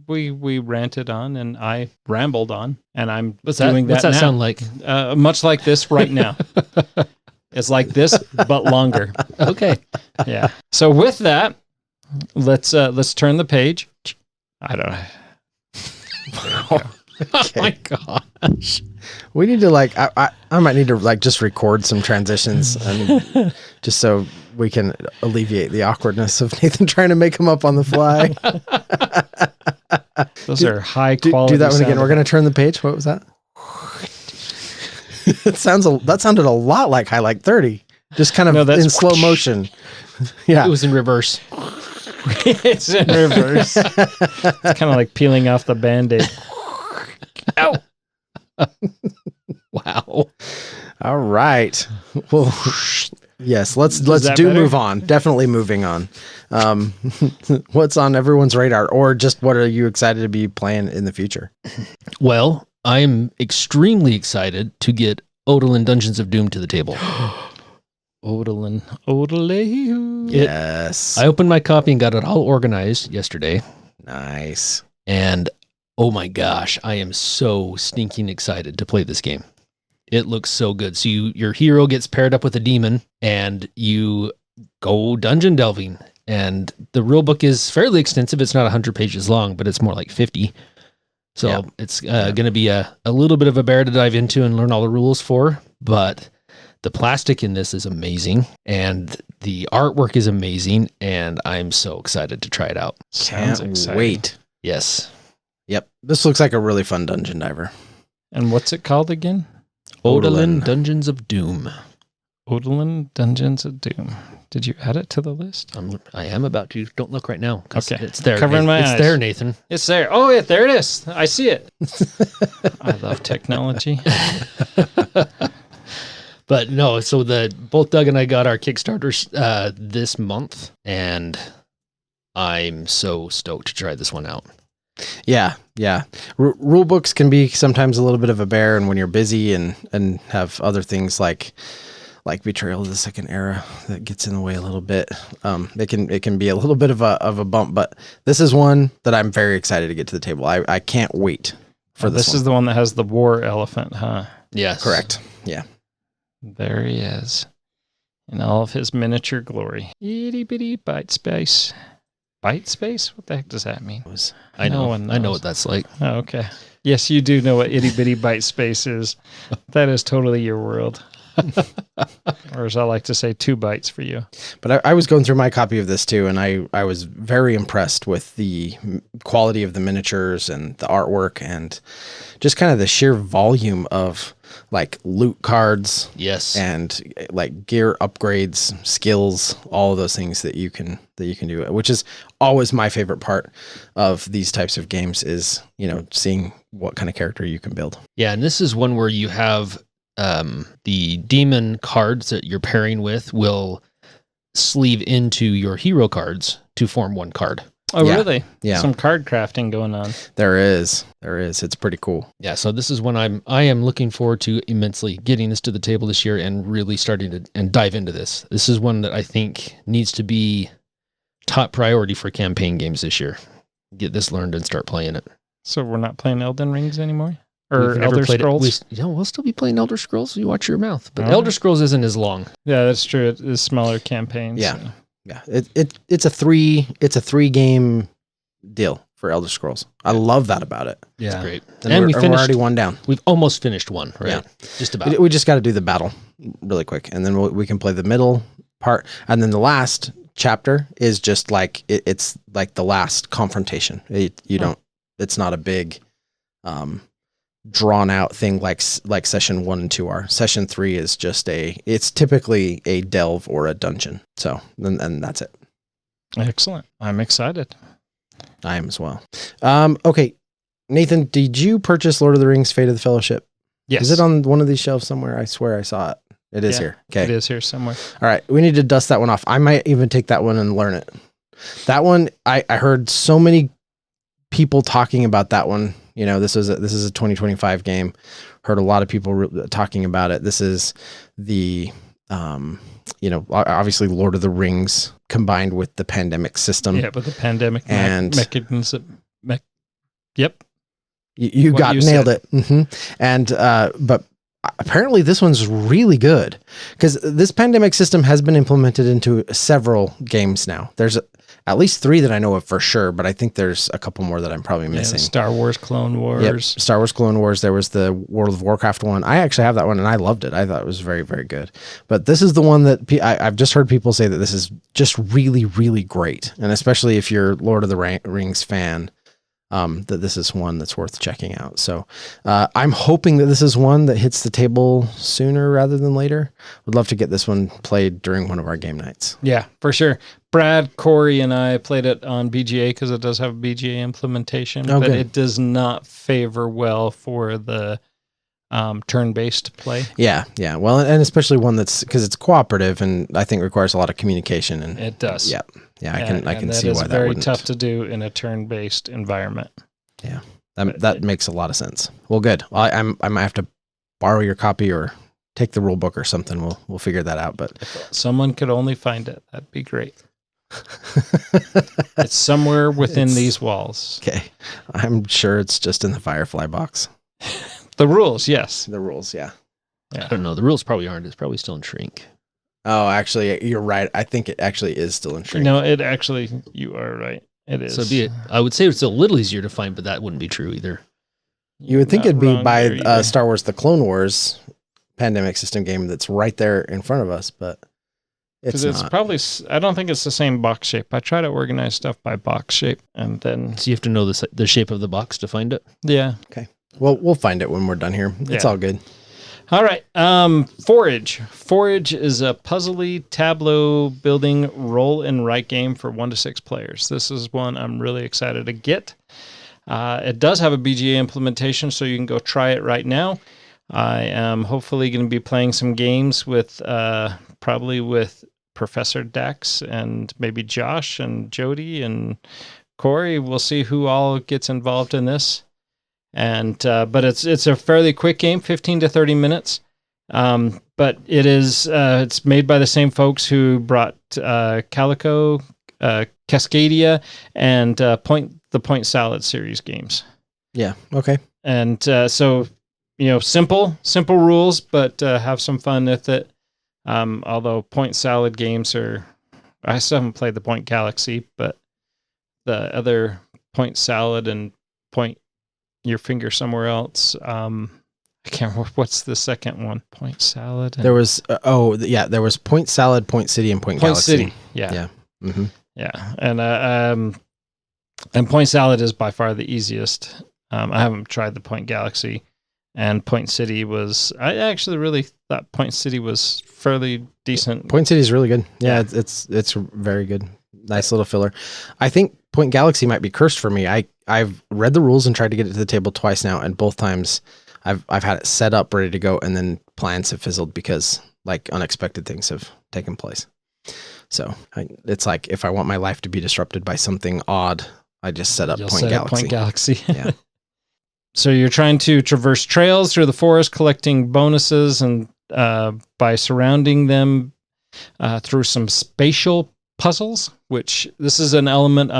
we ranted on and I rambled on, and I'm doing that. What's that now. sound like? Much like this right now. It's like this, but longer. Okay. Yeah. So with that, let's turn the page. I don't know. Oh my gosh. We need to I might need to just record some transitions and just so we can alleviate the awkwardness of Nathan trying to make them up on the fly. Those are high quality. Do that one again. We're going to turn the page. What was that? That sounded a lot like Highlight 30. Just kind of in slow motion. Yeah. It was in reverse. It's in reverse. It's kind of like peeling off the Band-Aid. Ow. Wow. All right. Well, yes, let's move on. Definitely moving on. What's on everyone's radar, or just what are you excited to be playing in the future? Well, I'm extremely excited to get Odalin Dungeons of Doom to the table. Odalin. Yes. I opened my copy and got it all organized yesterday. Nice. And oh my gosh, I am so stinking excited to play this game. It looks so good. So your hero gets paired up with a demon and you go dungeon delving. And the rule book is fairly extensive. It's not 100 pages long, but it's more like 50. So it's going to be a little bit of a bear to dive into and learn all the rules for. But the plastic in this is amazing. And the artwork is amazing. And I'm so excited to try it out. Can't wait. Yes. Yep. This looks like a really fun dungeon diver. And what's it called again? Odalin Dungeons of Doom. Odalin Dungeons of Doom. Did you add it to the list? I am about to. Don't look right now. Okay. It's there. Covering my eyes. It's there, Nathan. It's there. Oh, yeah, there it is. I see it. I love technology. But no, so both Doug and I got our Kickstarters this month, and I'm so stoked to try this one out. Yeah. Rule books can be sometimes a little bit of a bear, and when you're busy and have other things like Betrayal of the Second Era that gets in the way a little bit, it can be a little bit of a bump. But this is one that I'm very excited to get to the table. I can't wait for this. This is the one that has the war elephant, huh? Yes, correct. Yeah, there he is in all of his miniature glory. Itty bitty bite space. Bite space? What the heck does that mean? I know what that's like. Oh, okay. Yes, you do know what itty bitty bite space is. That is totally your world. Or as I like to say, 2 bites for you. But I was going through my copy of this too, and I was very impressed with the quality of the miniatures and the artwork and just kind of the sheer volume of like loot cards. Yes. And like gear upgrades, skills, all of those things that you can do, which is always my favorite part of these types of games is, seeing what kind of character you can build. Yeah. And this is one where you have the demon cards that you're pairing with will sleeve into your hero cards to form one card. Oh, yeah. Really? Yeah. Some card crafting going on. There is. It's pretty cool. Yeah. So this is one I am looking forward to immensely getting this to the table this year and really starting to and dive into this. This is one that I think needs to be top priority for campaign games this year. Get this learned and start playing it. So we're not playing Elden Rings anymore? Or Elder Scrolls? We'll still be playing Elder Scrolls. You watch your mouth. But Elder Scrolls isn't as long. Yeah, that's true. It is smaller campaigns. Yeah. Yeah. It's a 3 game deal for Elder Scrolls. I love that about it. Yeah. It's great. And we're already one down. We've almost finished one, right? Yeah. Just about. We just got to do the battle really quick, and then we can play the middle part, and then the last chapter is just like it's like the last confrontation. It's not a big drawn out thing like session 1 and 2 are. Session 3 is just it's typically a delve or a dungeon. So and that's it. Excellent. I'm excited. I am as well. Okay, Nathan, did you purchase Lord of the Rings: Fate of the Fellowship? Yes. Is it on one of these shelves somewhere? I swear I saw it. It is here. Okay. It is here somewhere. All right. We need to dust that one off. I might even take that one and learn it. That one, I heard so many people talking about that one. This is a 2025 game. Heard a lot of people talking about it. This is the, obviously Lord of the Rings combined with the pandemic system. Yeah, with the pandemic and mechanism. Yep. You nailed it. Mm-hmm. And, but apparently this one's really good because this pandemic system has been implemented into several games now. There's at least 3 that I know of for sure, but I think there's a couple more that I'm probably missing. Star Wars Clone Wars. Yep, Star Wars Clone Wars. There was the World of Warcraft one. I actually have that one and I loved it. I thought it was very, very good. But this is the one that I've just heard people say that this is just really, really great. And especially if you're Lord of the Rings fan, that this is one that's worth checking out. So I'm hoping that this is one that hits the table sooner rather than later. Would love to get this one played during one of our game nights. Yeah, for sure. Brad, Corey, and I played it on BGA because it does have a BGA implementation, but it does not favor well for the turn-based play. Yeah. Well, and especially one that's because it's cooperative and I think requires a lot of communication. And it does. Yeah. I can see why that very wouldn't. Tough to do in a turn-based environment. Yeah, that makes a lot of sense. Well, good. I might have to borrow your copy or take the rule book or something. We'll figure that out. But if someone could only find it, that'd be great. It's somewhere within these walls. Okay, I'm sure it's just in the Firefly box. The rules, yes. The rules, yeah. I don't know. The rules probably aren't. It's probably still in shrink. Oh, actually, you're right. I think it actually is still in shrink. No, you are right. It is. So I would say it's a little easier to find, but that wouldn't be true either. You would think it'd be by Star Wars: The Clone Wars pandemic system game that's right there in front of us, but it's not. Probably. I don't think it's the same box shape. I try to organize stuff by box shape, and then so you have to know the shape of the box to find it. Yeah. Okay. Well, we'll find it when we're done here. It's all good. All right. Forage. Forage is a puzzly tableau building roll and write game for 1 to 6 players. This is one I'm really excited to get. It does have a BGA implementation, so you can go try it right now. I am hopefully going to be playing some games with probably with Professor Dax and maybe Josh and Jody and Corey. We'll see who all gets involved in this. And but it's a fairly quick game, 15 to 30 minutes. But it is it's made by the same folks who brought Calico, Cascadia, and the Point Salad series games. Yeah. Okay. And so simple rules, but have some fun with it. Although Point Salad games I still haven't played the Point Galaxy, but the other Point Salad and Point Your Finger Somewhere Else. I can't remember what's the second one. Point Salad. There was there was Point Salad, Point City, and Point Galaxy. City. Yeah. Yeah. Mm-hmm. Yeah. And Point Salad is by far the easiest. I haven't tried the Point Galaxy, and Point City I actually really thought Point City was fairly decent. Point City is really good. Yeah, it's very good. Nice little filler. I think Point Galaxy might be cursed for me. I've read the rules and tried to get it to the table twice now, and both times I've had it set up ready to go, and then plans have fizzled because unexpected things have taken place. So it's like if I want my life to be disrupted by something odd, I just set up Point Galaxy. Yeah. So you're trying to traverse trails through the forest, collecting bonuses, and by surrounding them through some spatial puzzles. Which this is an element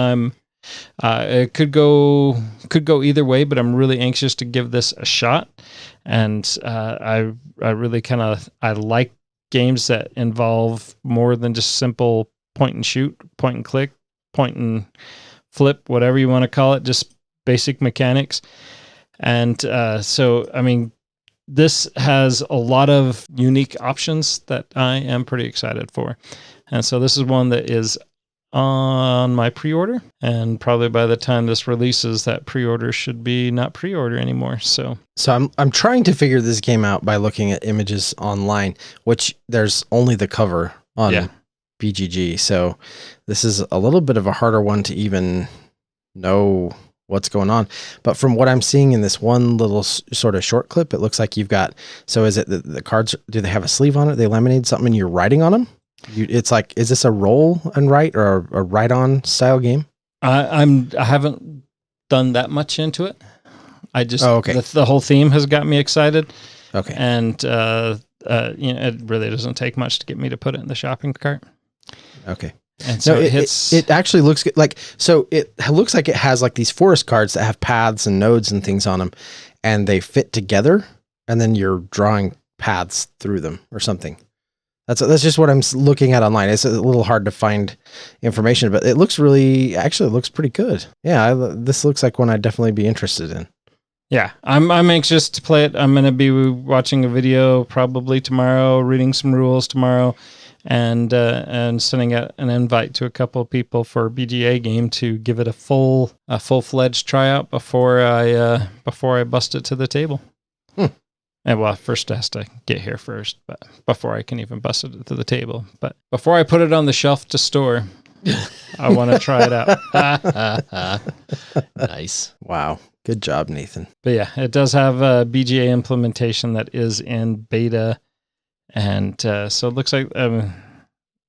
it could go either way, but I'm really anxious to give this a shot. And I really I like games that involve more than just simple point and shoot, point and click, point and flip, whatever you want to call it, just basic mechanics. And so, I mean, this has a lot of unique options that I am pretty excited for. And so this is one that is on my pre-order, and probably by the time this releases, that pre-order should be not pre-order anymore. So I'm trying to figure this game out by looking at images online, which there's only the cover on BGG. So this is a little bit of a harder one to even know what's going on. But from what I'm seeing in this one little sort of short clip, it looks like you've got, so is it the cards, do they have a sleeve on it? They laminate something and you're writing on them? It's like, is this a roll and write or a write on style game? I haven't done that much into it. I just, okay. The whole theme has got me excited. Okay. And, it really doesn't take much to get me to put it in the shopping cart. Okay. And so it actually looks good. So it looks like it has these forest cards that have paths and nodes and things on them, and they fit together, and then you're drawing paths through them or something. That's just what I'm looking at online. It's a little hard to find information, but it looks looks pretty good. Yeah, this looks like one I'd definitely be interested in. Yeah, I'm anxious to play it. I'm going to be watching a video probably tomorrow, reading some rules tomorrow, and sending out an invite to a couple of people for a BGA game to give it a full-fledged tryout before I bust it to the table. And first it has to get here first, but before I can even bust it to the table. But before I put it on the shelf to store, I want to try it out. Nice. Wow. Good job, Nathan. But yeah, it does have a BGA implementation that is in beta. And so it looks like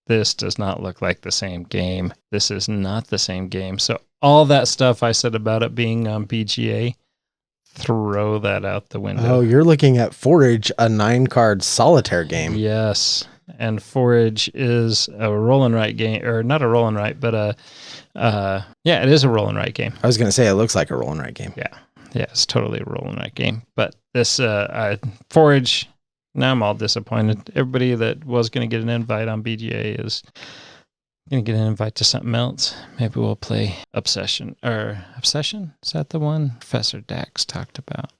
this does not look like the same game. This is not the same game. So all that stuff I said about it being on BGA, throw that out the window. Oh, you're looking at Forage, a 9-card solitaire game. Yes. And Forage is a roll and write game, or not a roll and write, but it is a roll and write game. I was going to say it looks like a roll and write game. Yeah. Yeah, it's totally a roll and write game. But this Forage, now I'm all disappointed. Everybody that was going to get an invite on BGA is going to get an invite to something else. Maybe we'll play Obsession. Is that the one Professor Dax talked about?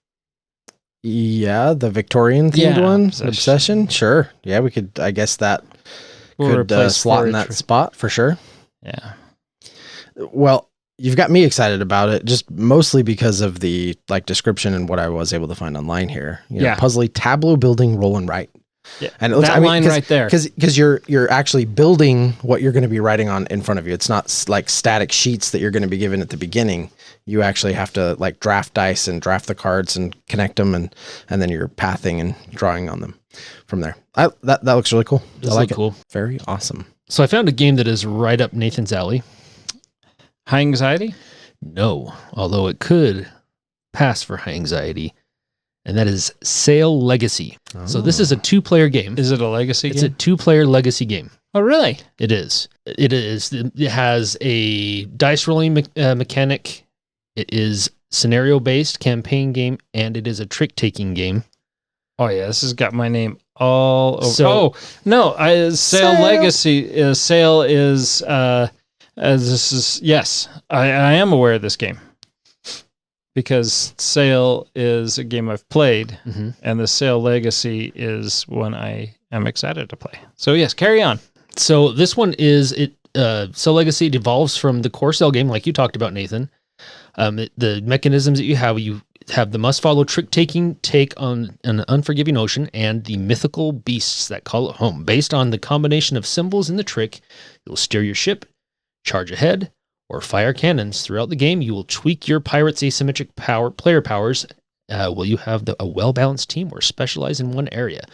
Yeah, the Victorian themed one. Obsession. Sure. Yeah, we could, I guess that could slot in that spot for sure. Yeah. Well, you've got me excited about it, just mostly because of the like description and what I was able to find online here. You know, puzzly, tableau building, roll and write. Yeah, and it looks, that line right there, because you're actually building what you're going to be writing on in front of you. It's not like static sheets that you're going to be given at the beginning. You actually have to like draft dice and draft the cards and connect them, and then you're pathing and drawing on them from there. That looks really cool. I like it. Cool. Very awesome. So I found a game that is right up Nathan's alley. High anxiety? No, although it could pass for high anxiety. And that is Sail Legacy. Oh. So this is a 2-player game. Is it a legacy game? It's a 2-player legacy game. Oh, really? It is. It is. It has a dice rolling mechanic. It is scenario-based campaign game, and it is a trick-taking game. Oh, yeah. This has got my name all over. Sail Legacy. Sail is... this is... Yes, I am aware of this game. Because Sail is a game I've played, and the Sail Legacy is one I am excited to play. So yes, carry on. So this one is Sail Legacy devolves from the core Sail game, like you talked about, Nathan. The mechanisms that you have the must-follow trick-taking take on an unforgiving ocean, and the mythical beasts that call it home. Based on the combination of symbols in the trick, you'll steer your ship, charge ahead, or fire cannons. Throughout the game, you will tweak your pirate's asymmetric player powers. Will you have a well-balanced team or specialize in one area?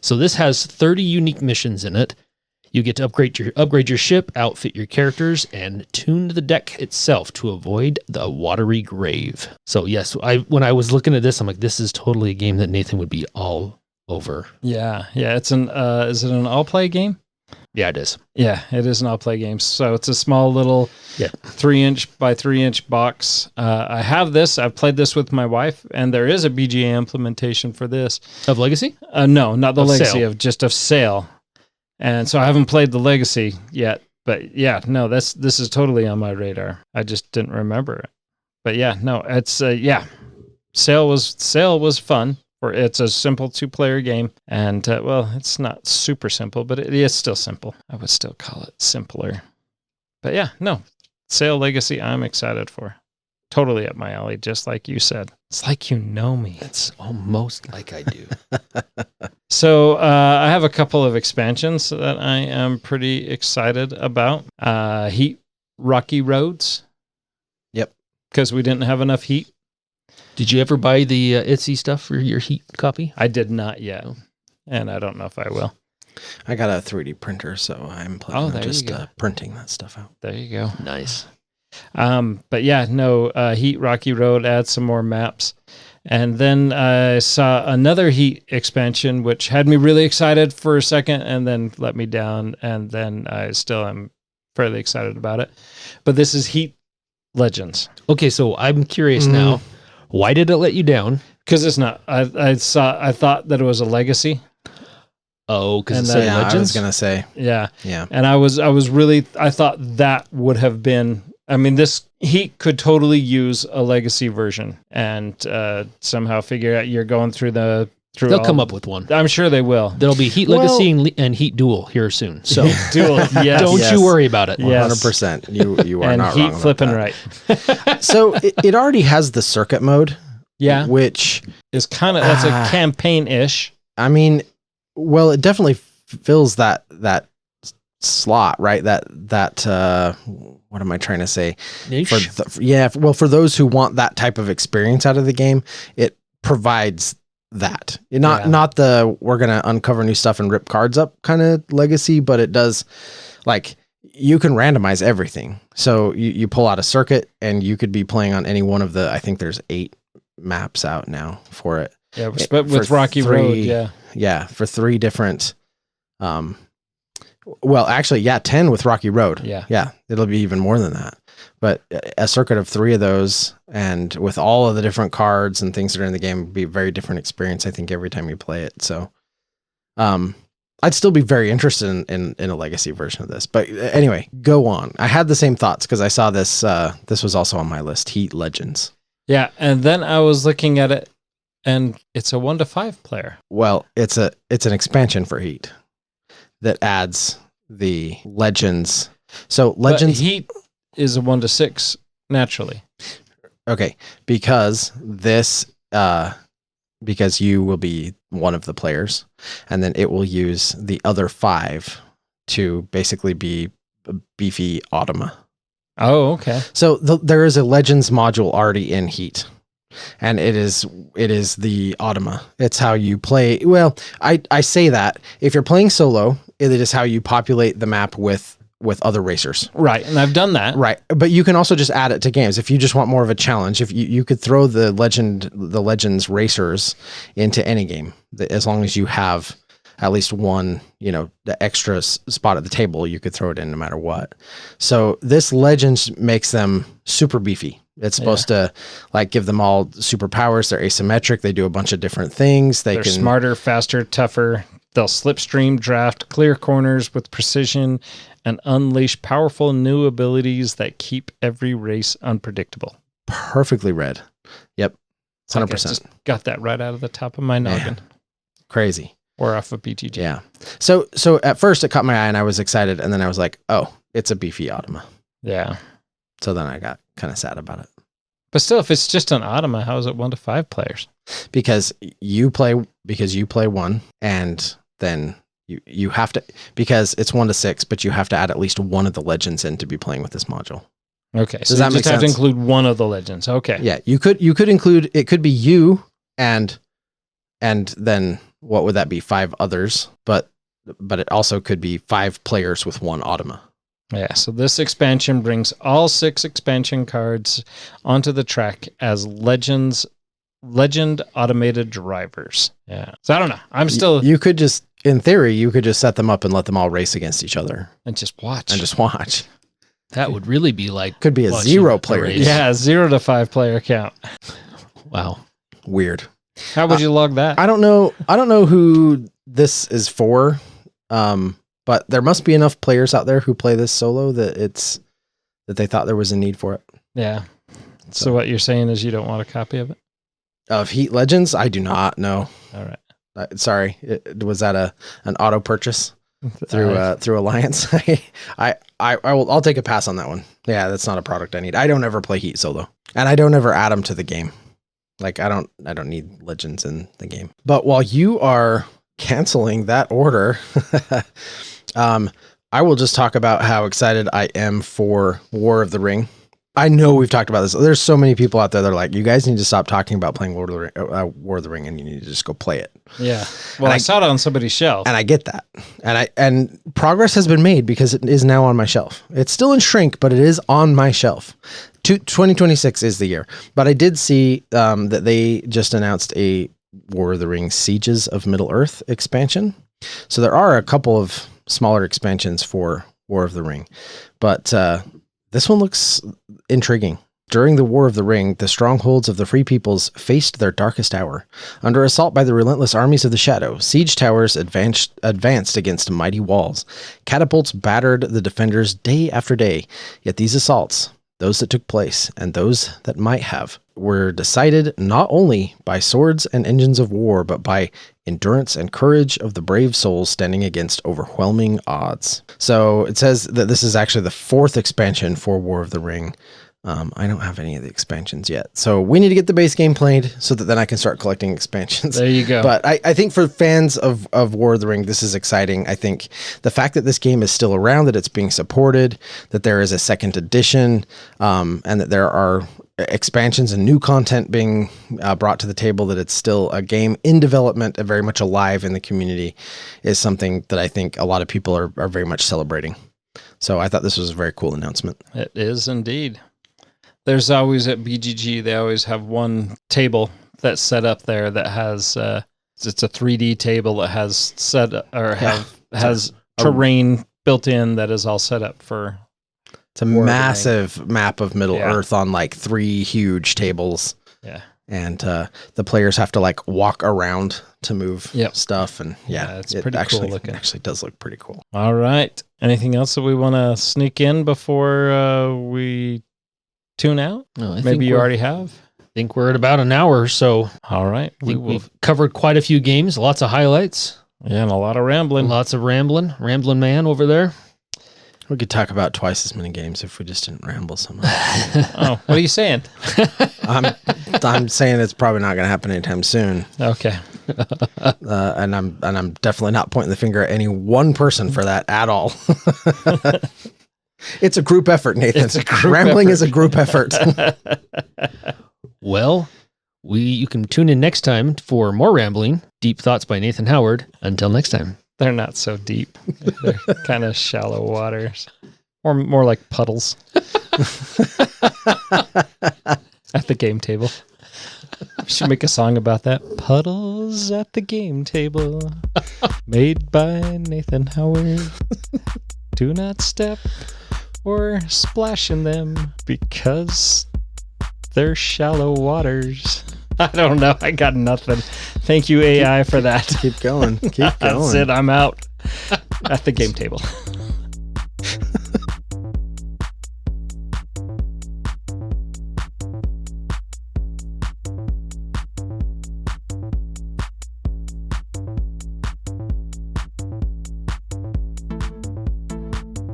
So this has 30 unique missions in it. You get to upgrade your ship, outfit your characters, and tune the deck itself to avoid the watery grave. So yes, when I was looking at this, I'm like, this is totally a game that Nathan would be all over. Yeah. It's is it an all-play game? Yeah, it is. Yeah, it is an all-play game. So it's a small little 3-inch by 3-inch box. I have this. I've played this with my wife, and there is a BGA implementation for this. Of Legacy? No, not the Legacy, Sail. of Sail. And so I haven't played the Legacy yet. But yeah, no, this is totally on my radar. I just didn't remember it. But yeah, no, it's Sail was fun. It's a simple 2-player game, and it's not super simple, but it is still simple. I would still call it simpler. But yeah, no, Sail Legacy, I'm excited for. Totally up my alley, just like you said. It's like you know me. It's almost like I do. So I have a couple of expansions that I am pretty excited about. Heat Rocky Roads. Yep. Because we didn't have enough heat. Did you ever buy the Etsy stuff for your Heat copy? I did not yet, and I don't know if I will. I got a 3D printer, so I'm planning on just printing that stuff out. There you go. Nice. But yeah, no, Heat Rocky Road adds some more maps. And then I saw another Heat expansion, which had me really excited for a second and then let me down. And then I still am fairly excited about it. But this is Heat Legends. Okay, so I'm curious now. Why did it let you down? Because it's not. I thought that it was a Legacy. Oh, because it's Legends? I was gonna say. Yeah. And I thought that would have been. I mean, this Heat could totally use a Legacy version, and somehow figure out you're going through They'll come up with one. I'm sure they will. There'll be Heat Legacy and Heat Duel here soon. So Duel, yes. Don't you worry about it. 100%. You are and not Heat wrong about flipping that. right. So it already has the circuit mode. Yeah. Which is kind of, that's a campaign-ish. I mean, well, it definitely fills that slot, right? That what am I trying to say? Niche? For those who want that type of experience out of the game, it provides that. Not the we're gonna uncover new stuff and rip cards up kind of Legacy, but it does, like, you can randomize everything. So you pull out a circuit and you could be playing on any one of the, I think there's 8 maps out now for it. Yeah, with Rocky Road, yeah. Yeah, for 3 different 10 with Rocky Road. Yeah, it'll be even more than that. But a circuit of 3 of those, and with all of the different cards and things that are in the game, would be a very different experience, I think, every time you play it. So I'd still be very interested in a Legacy version of this. But anyway, go on. I had the same thoughts because I saw this. This was also on my list, Heat Legends. Yeah, and then I was looking at it, and it's a 1 to 5 player. Well, it's an expansion for Heat that adds the Legends. So Legends Heat is a 1 to 6 naturally? Okay, because because you will be one of the players, and then it will use the other 5 to basically be a beefy Automa. Oh, okay. So there is a Legends module already in Heat, and it is the Automa. It's how you play. Well, I say that if you're playing solo, it is how you populate the map with other racers. Right, and I've done that. Right, but you can also just add it to games if you just want more of a challenge. If you could throw the Legends racers into any game, as long as you have at least one, the extra spot at the table, you could throw it in no matter what. So this Legends makes them super beefy. It's supposed to give them all superpowers. They're asymmetric. They do a bunch of different things. They're smarter, faster, tougher. They'll slipstream, draft, clear corners with precision, and unleash powerful new abilities that keep every race unpredictable. Perfectly read. Yep. 100%. Just got that right out of the top of my noggin. Man. Crazy. Or off of BTG. Yeah. So at first it caught my eye and I was excited, and then I was like, oh, it's a beefy Automa. Yeah. So then I got kind of sad about it. But still, if it's just an Automa, how is it 1 to 5 players? Because you play 1, and then you have to, because it's 1 to 6, but you have to add at least one of the Legends in to be playing with this module. Okay, so Does that you make just have to sense? include one of the Legends. Okay. Yeah, you could include, it could be you and then what would that be? 5 others, but it also could be 5 players with 1 Automa. Yeah, so this expansion brings all 6 expansion cards onto the track as legend automated drivers. Yeah. So I don't know. I'm still... You could just, in theory, you could just set them up and let them all race against each other. And just watch. That would really be like... Could be a watching 0 a player. race. Yeah, 0 to 5 player count. Wow. Weird. How would you log that? I don't know who this is for. But there must be enough players out there who play this solo that they thought there was a need for it. Yeah. So what you're saying is you don't want a copy of it? Of Heat Legends? I do not know. All right. Sorry. Was that an auto purchase through Alliance? I'll take a pass on that one. Yeah, that's not a product I need. I don't ever play Heat solo, and I don't ever add them to the game. I don't need Legends in the game. But while you are canceling that order, I will just talk about how excited I am for War of the Ring. I know we've talked about this. There's so many people out there that are like, you guys need to stop talking about playing War of the Ring, and you need to just go play it. Yeah. Well, I saw it on somebody's shelf. And I get that. And progress has been made because it is now on my shelf. It's still in shrink, but it is on my shelf. 2026 is the year. But I did see that they just announced a War of the Ring Sieges of Middle-earth expansion. So there are a couple of smaller expansions for War of the Ring. But this one looks intriguing. During the War of the Ring, the strongholds of the Free Peoples faced their darkest hour. Under assault by the relentless armies of the Shadow, siege towers advanced against mighty walls. Catapults battered the defenders day after day. Yet these assaults, those that took place and those that might have, were decided not only by swords and engines of war, but by endurance and courage of the brave souls standing against overwhelming odds. So it says that this is actually the 4th expansion for War of the Ring. I don't have any of the expansions yet. So we need to get the base game played so that then I can start collecting expansions. There you go. But I think for fans of War of the Ring, this is exciting. I think the fact that this game is still around, that it's being supported, that there is a 2nd edition, and that there are expansions and new content being brought to the table, that it's still a game in development and very much alive in the community, is something that I think a lot of people are very much celebrating. So I thought this was a very cool announcement. It is indeed. There's always at BGG, they always have one table that's set up there that has, it's a 3D table that has has terrain built in that is all set up for. It's a massive map of Middle Earth on 3 huge tables. Yeah. And the players have to walk around to move stuff. And it's pretty cool looking. It actually does look pretty cool. All right. Anything else that we want to sneak in before we tune out? No, Maybe you already have. I think we're at about an hour or so. All right. We've covered quite a few games, lots of highlights. Yeah, and a lot of rambling. Lots of rambling man over there. We could talk about twice as many games if we just didn't ramble so much. Oh, what are you saying? I'm saying it's probably not going to happen anytime soon. Okay. And I'm definitely not pointing the finger at any one person for that at all. It's a group effort, Nathan. It's a group Rambling effort. is a group effort. Well, you can tune in next time for more rambling. Deep Thoughts by Nathan Howard. Until next time. They're not so deep. They're kind of shallow waters. Or more like puddles. At the game table. We should make a song about that. Puddles at the game table. Made by Nathan Howard. Do not step or splash in them because they're shallow waters. I don't know. I got nothing. Thank you, AI, for that. Keep going. Keep going. That's it. I'm out. At the game table.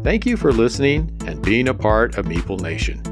Thank you for listening and being a part of Meeple Nation.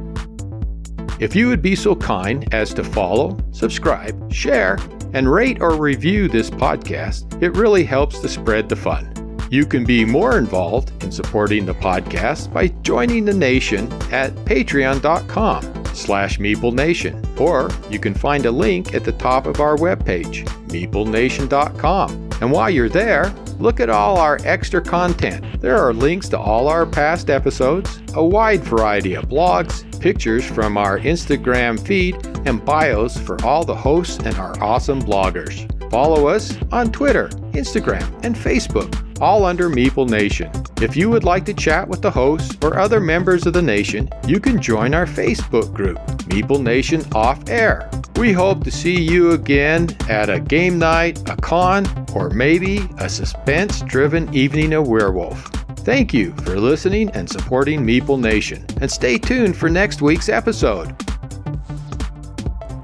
If you would be so kind as to follow, subscribe, share, and rate or review this podcast, it really helps to spread the fun. You can be more involved in supporting the podcast by joining the nation at patreon.com/Meeple Nation, or you can find a link at the top of our webpage, meeplenation.com. And while you're there, look at all our extra content. There are links to all our past episodes, a wide variety of blogs, pictures from our Instagram feed, and bios for all the hosts and our awesome bloggers. Follow us on Twitter, Instagram, and Facebook, all under Meeple Nation. If you would like to chat with the hosts or other members of the nation, you can join our Facebook group, Meeple Nation Off Air. We hope to see you again at a game night, a con, or maybe a suspense-driven evening of werewolf. Thank you for listening and supporting Meeple Nation, and stay tuned for next week's episode.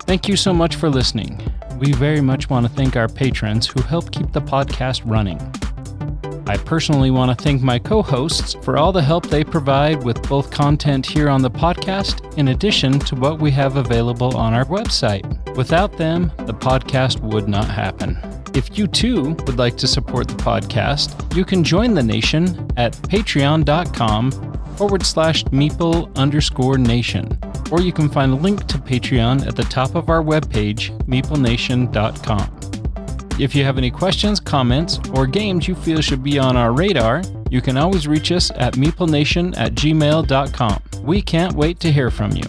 Thank you so much for listening. We very much want to thank our patrons who help keep the podcast running. I personally want to thank my co-hosts for all the help they provide with both content here on the podcast, in addition to what we have available on our website. Without them, the podcast would not happen. If you too would like to support the podcast, you can join the nation at patreon.com/Meeple_Nation, or you can find a link to Patreon at the top of our webpage, meeplenation.com. If you have any questions, comments, or games you feel should be on our radar, you can always reach us at meeplenation@gmail.com. We can't wait to hear from you.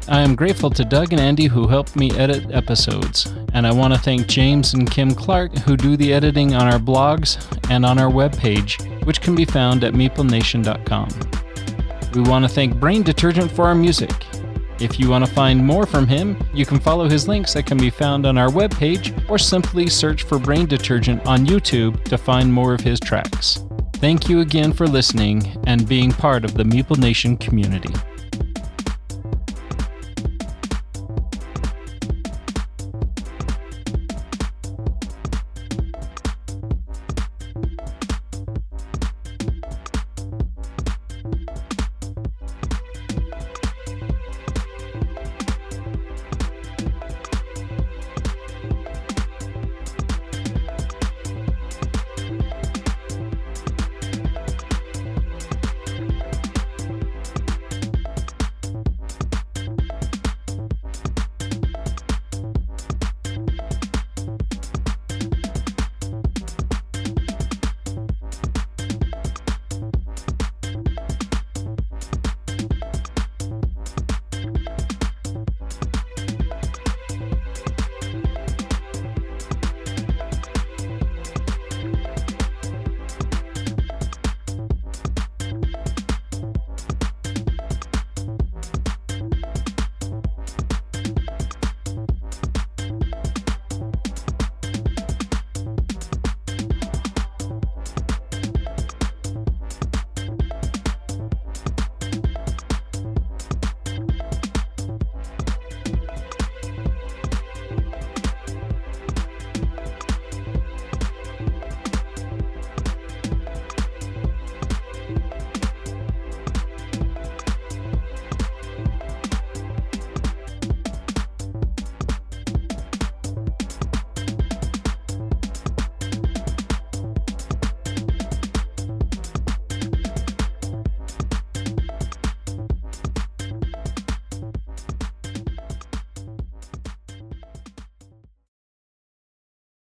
I am grateful to Doug and Andy who helped me edit episodes, and I want to thank James and Kim Clark who do the editing on our blogs and on our webpage, which can be found at meeplenation.com. We want to thank Brain Detergent for our music. If you want to find more from him, you can follow his links that can be found on our webpage, or simply search for Brain Detergent on YouTube to find more of his tracks. Thank you again for listening and being part of the Meeple Nation community.